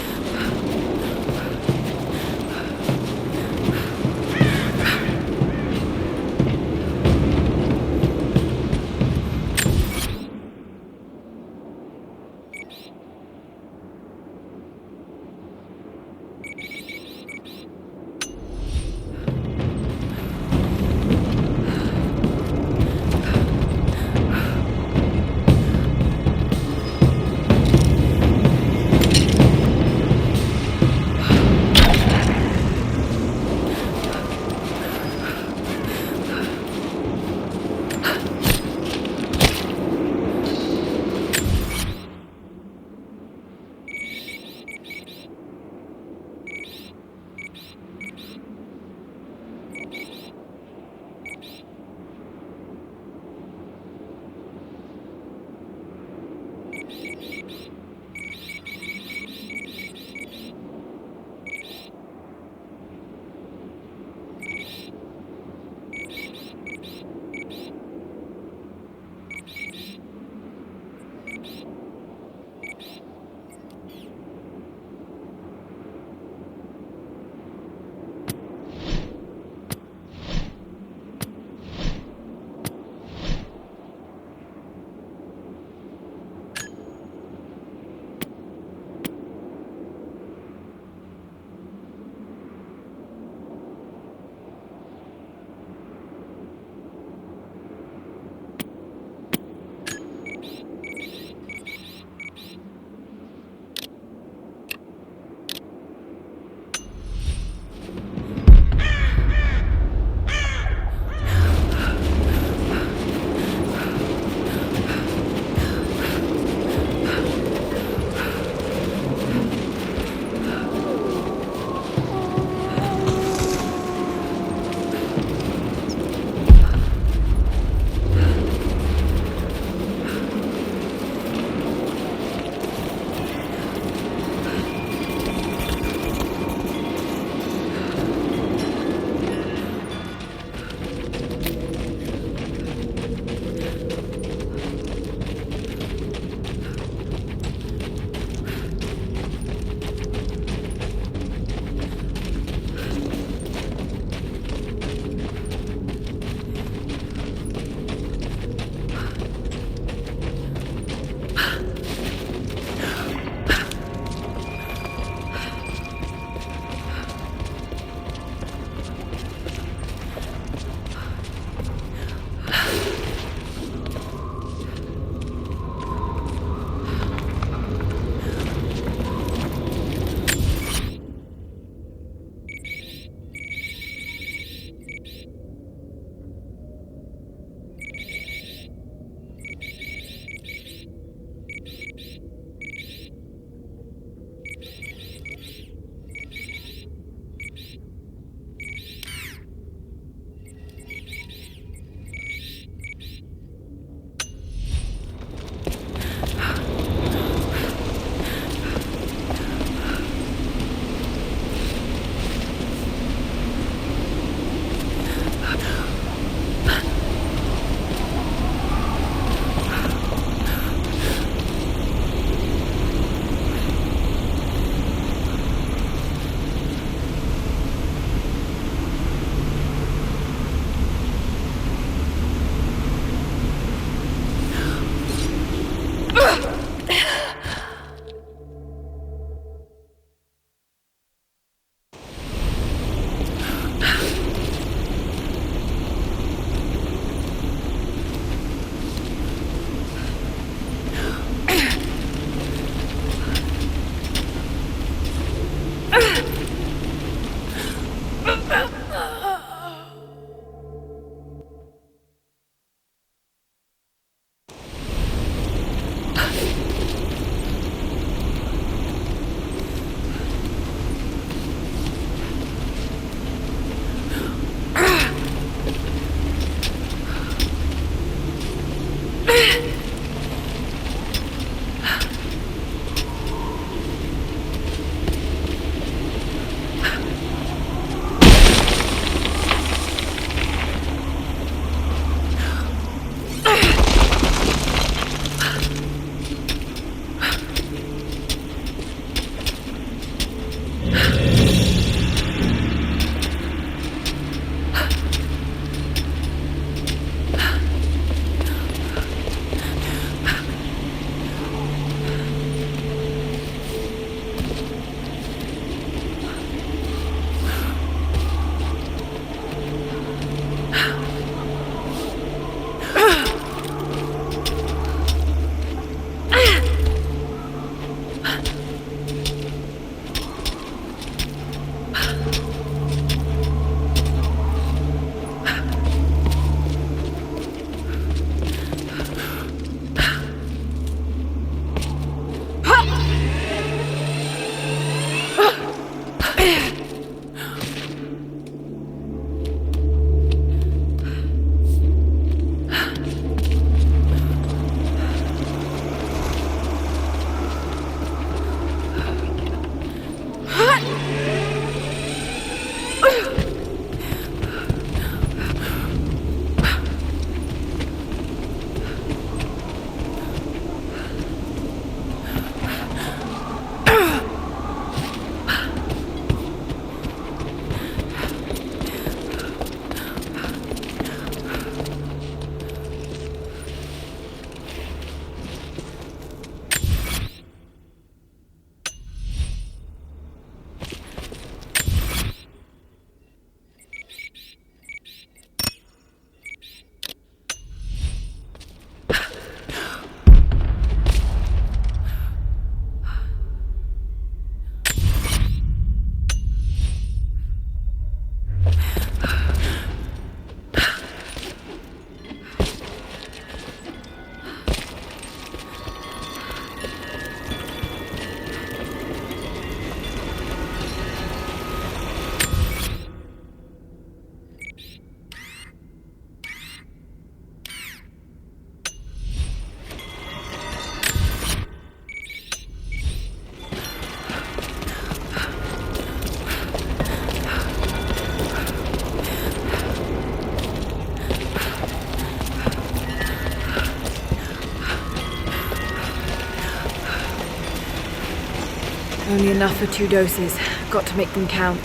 Only enough for 2 doses. Got to make them count.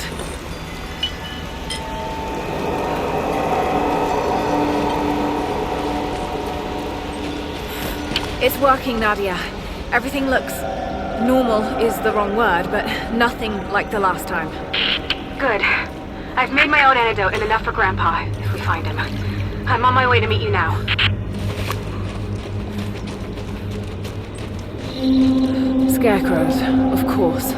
It's working, Nadia. Everything looks... normal is the wrong word, but nothing like the last time. Good. I've made my own antidote and enough for Grandpa, if we find him. I'm on my way to meet you now. Scarecrows, of course.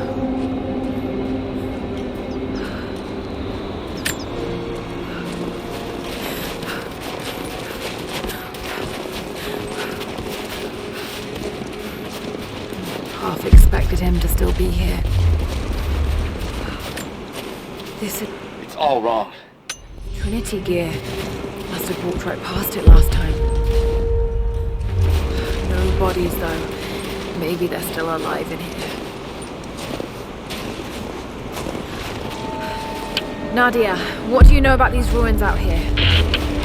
Half expected him to still be here. This is... It's all wrong. Trinity gear. Must have walked right past it last time. No bodies, though. Maybe they're still alive in here. Nadia, what do you know about these ruins out here?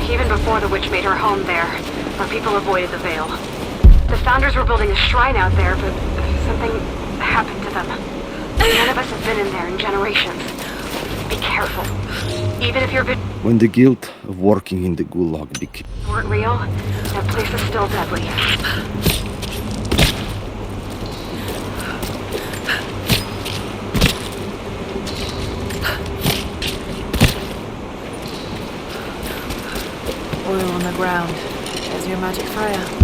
Even before the witch made her home there, our people avoided the Veil. The Founders were building a shrine out there, but something happened to them. None of us have been in there in generations. Be careful. Even if you're When the guilt of working in the Gulag weren't real, that place is still deadly. Oil on the ground. There's your magic fire.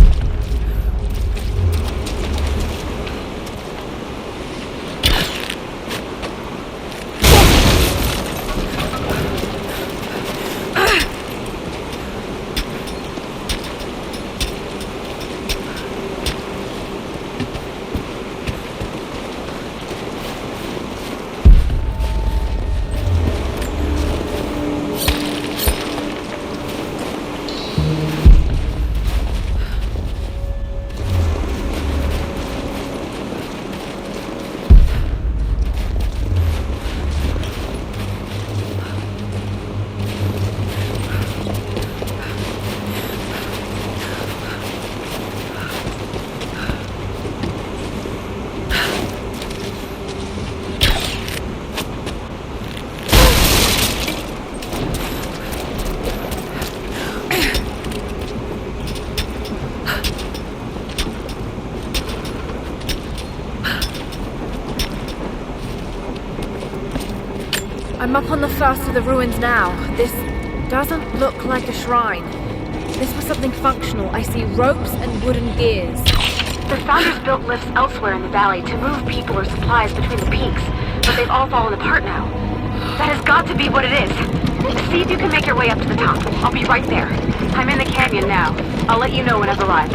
I'm up on the first of the ruins now. This doesn't look like a shrine. This was something functional. I see ropes and wooden gears. The Founders built lifts elsewhere in the valley to move people or supplies between the peaks, but they've all fallen apart now. That has got to be what it is. See if you can make your way up to the top. I'll be right there. I'm in the canyon now. I'll let you know when I've arrived.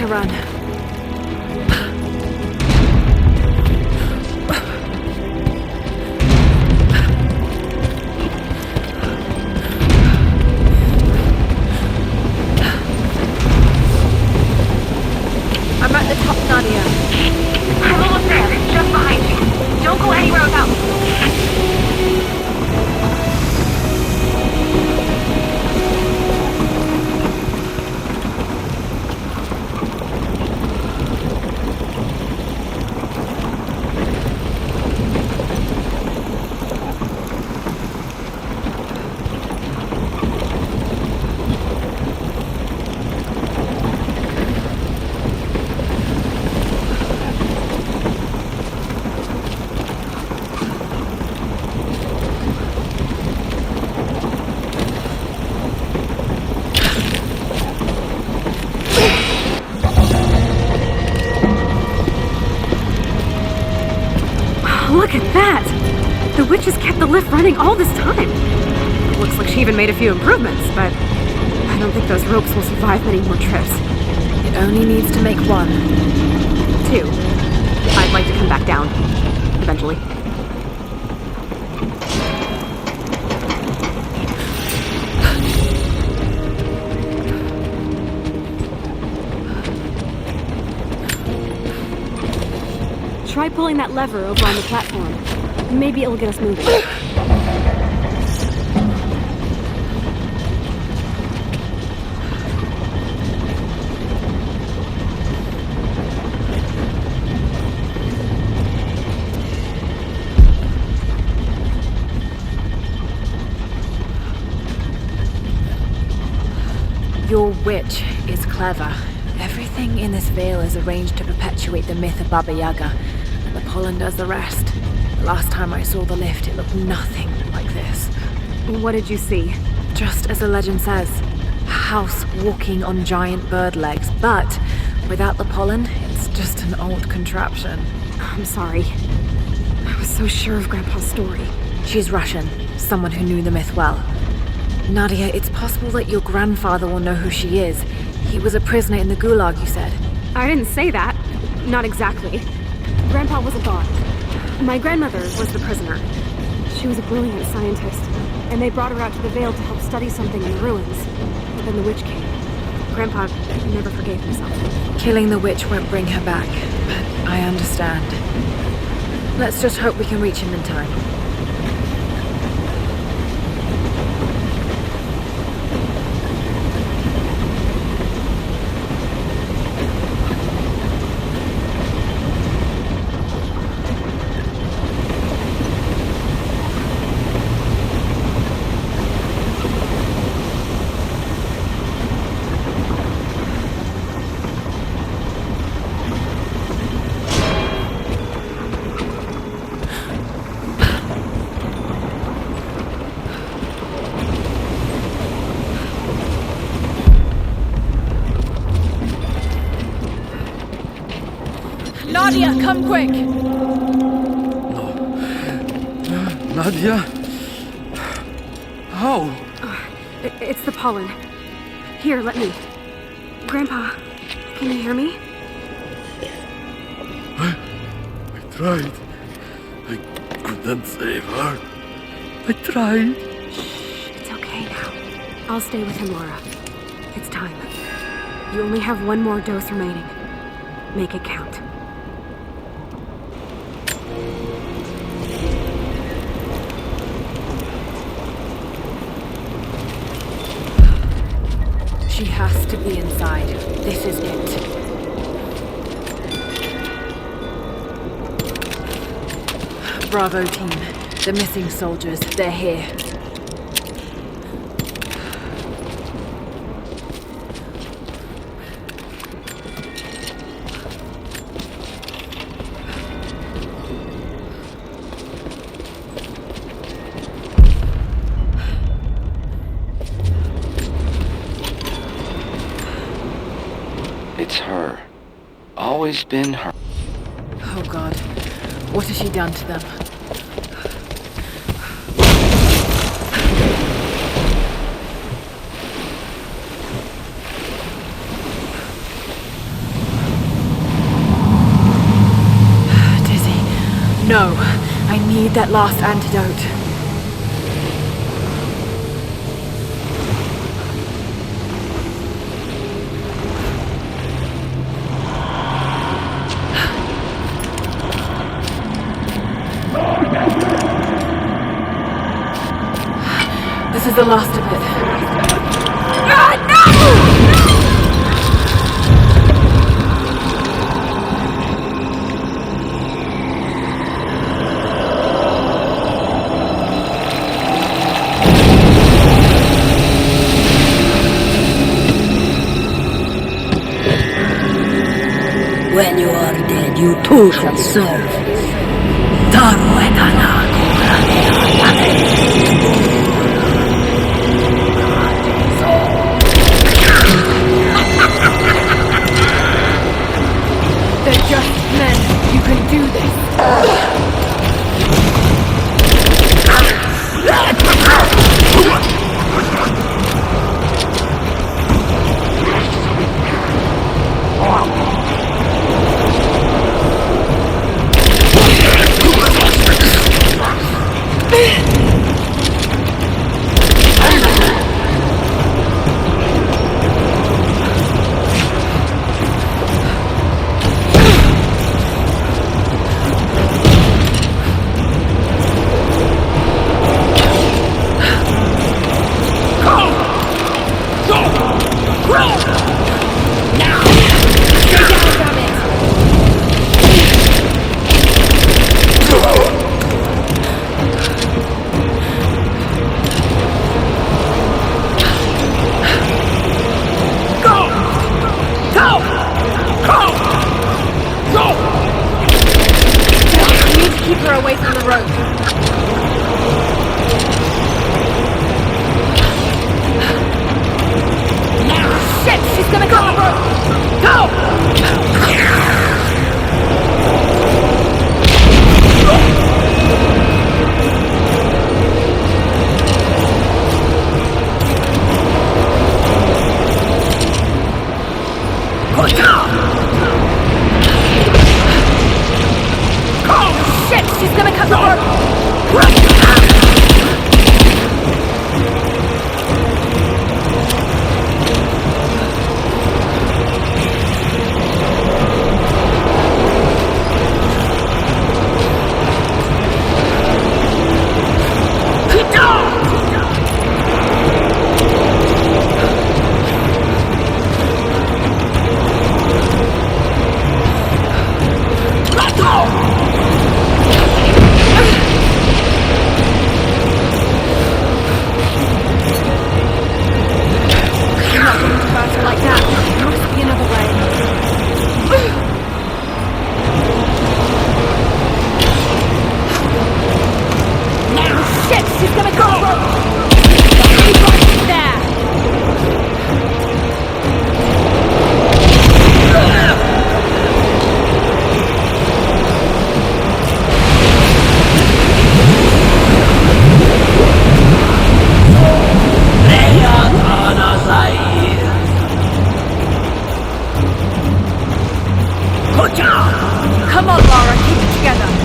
Run. I'm at the top, Nadia. I'm almost there, just behind you. Don't go anywhere without me. Look at that! The witch has kept the lift running all this time. Looks like she even made a few improvements, but I don't think those ropes will survive many more trips. It only needs to make one. 2. I'd like to come back down. Eventually. Try pulling that lever over on the platform. Maybe it'll get us moving. Your witch is clever. Everything in this veil is arranged to perpetuate the myth of Baba Yaga, and the pollen does the rest. The last time I saw the lift, it looked nothing like this. What did you see? Just as the legend says, a house walking on giant bird legs, but without the pollen, it's just an old contraption. I'm sorry. I was so sure of Grandpa's story. She's Russian, someone who knew the myth well. Nadia, it's possible that your grandfather will know who she is. He was a prisoner in the Gulag, you said. I didn't say that. Not exactly. Grandpa was a god. My grandmother was the prisoner. She was a brilliant scientist, and they brought her out to the Vale to help study something in the ruins. But then the witch came. Grandpa never forgave himself. Killing the witch won't bring her back, but I understand. Let's just hope we can reach him in time. Nadia, come quick! Nadia? How? It's the pollen. Here, let me. Grandpa, can you hear me? I tried. I couldn't save her. I tried. Shh, it's okay now. I'll stay with him, Lara. It's time. You only have one more dose remaining. Make it count. She has to be inside. This is it. Bravo team. The missing soldiers, they're here. It's her. Always been her. Oh God. What has she done to them? Dizzy. No. I need that last antidote. This is the last of it. When you are dead, you too shall serve. Taru et They're just men. You can do this. Come on, Lara, keep it together.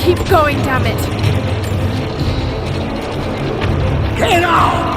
Keep going, damn it! Get out!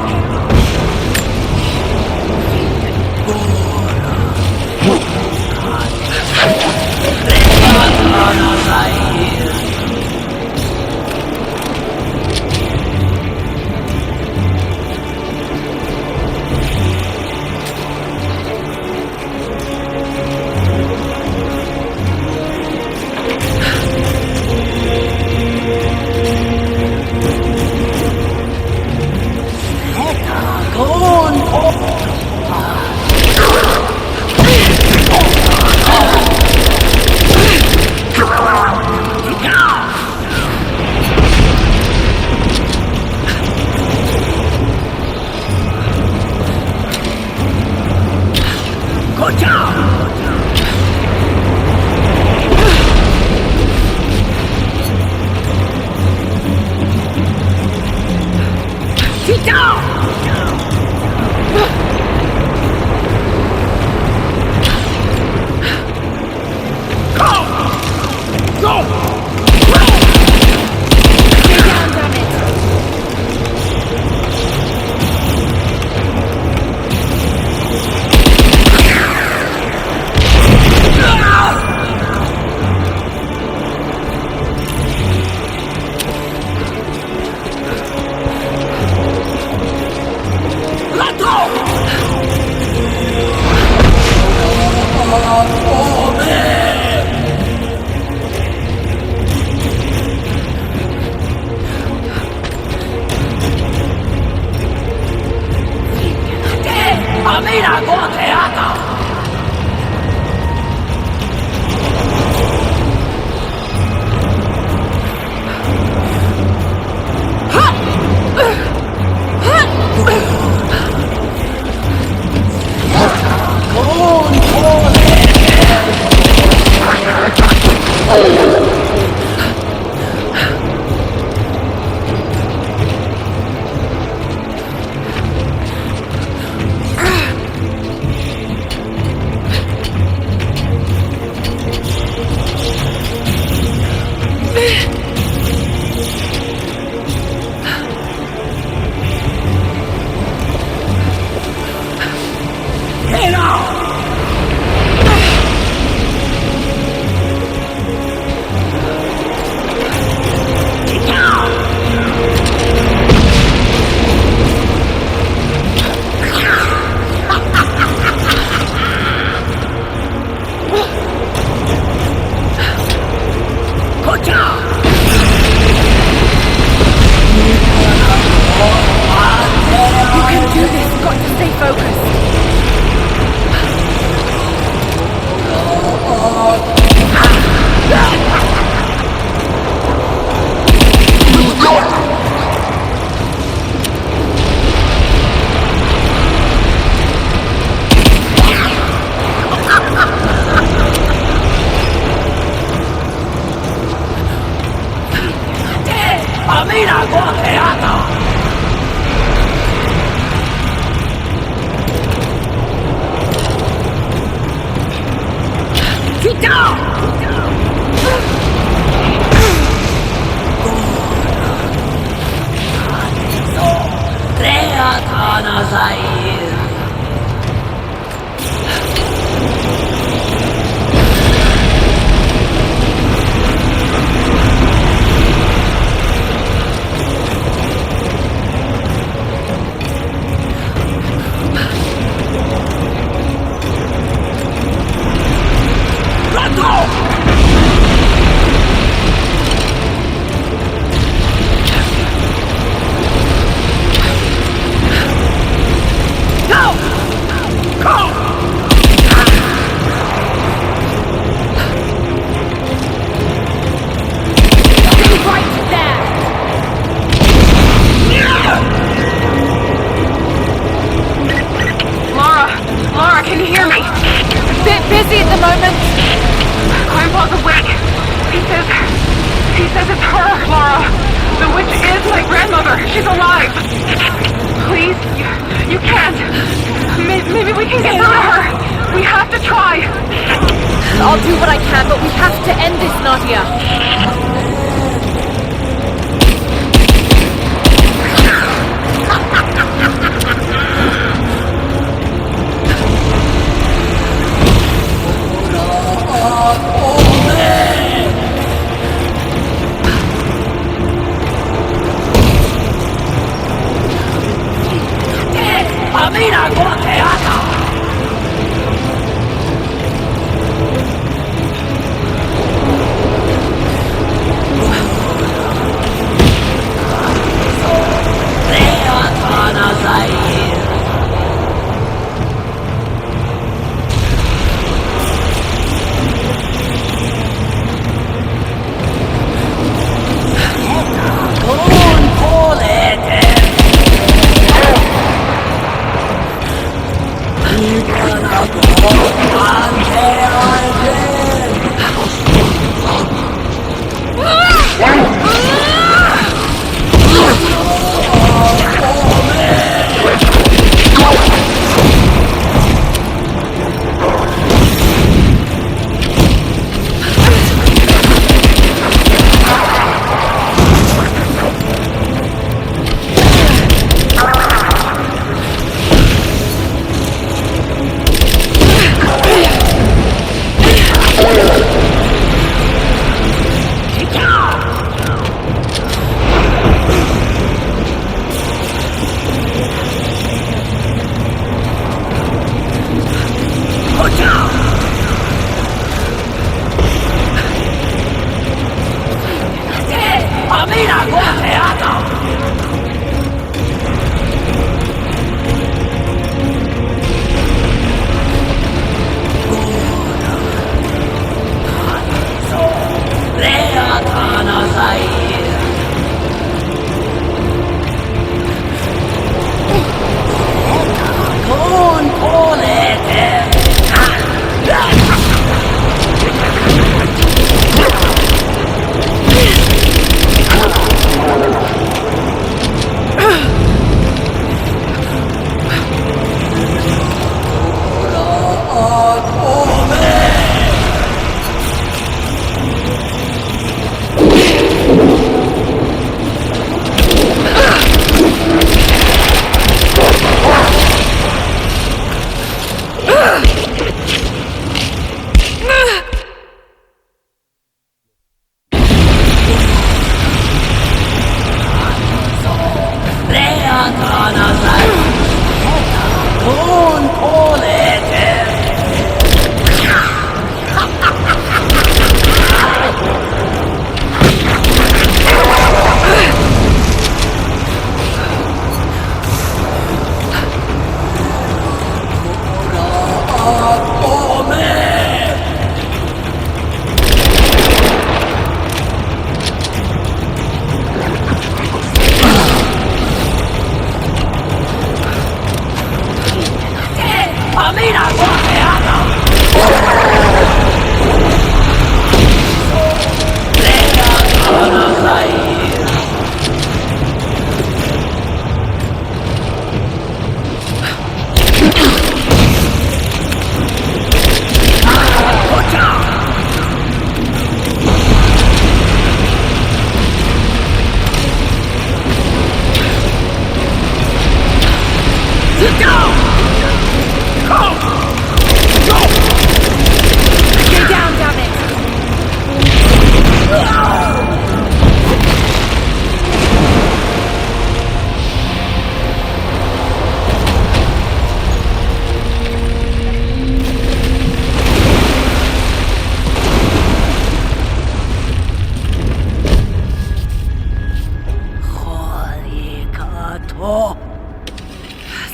moment. Grandpa's awake. He says it's her, Lara. The witch is my grandmother. She's alive. Please, you can't. Maybe we can get through to her. We have to try. I'll do what I can, but we have to end this, Nadia.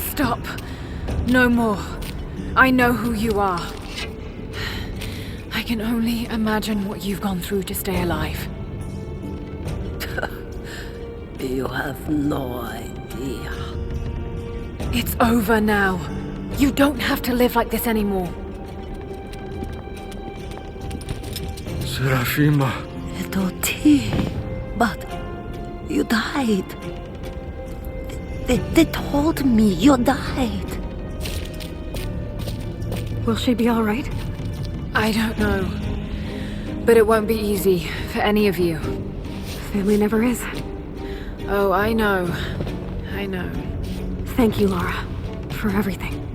Stop. No more. I know who you are. I can only imagine what you've gone through to stay alive. You have no idea. It's over now. You don't have to live like this anymore. Serafima. Doti, but you died. They told me you died. Will she be all right? I don't know. But it won't be easy for any of you. Family never is. Oh, I know. I know. Thank you, Lara, for everything.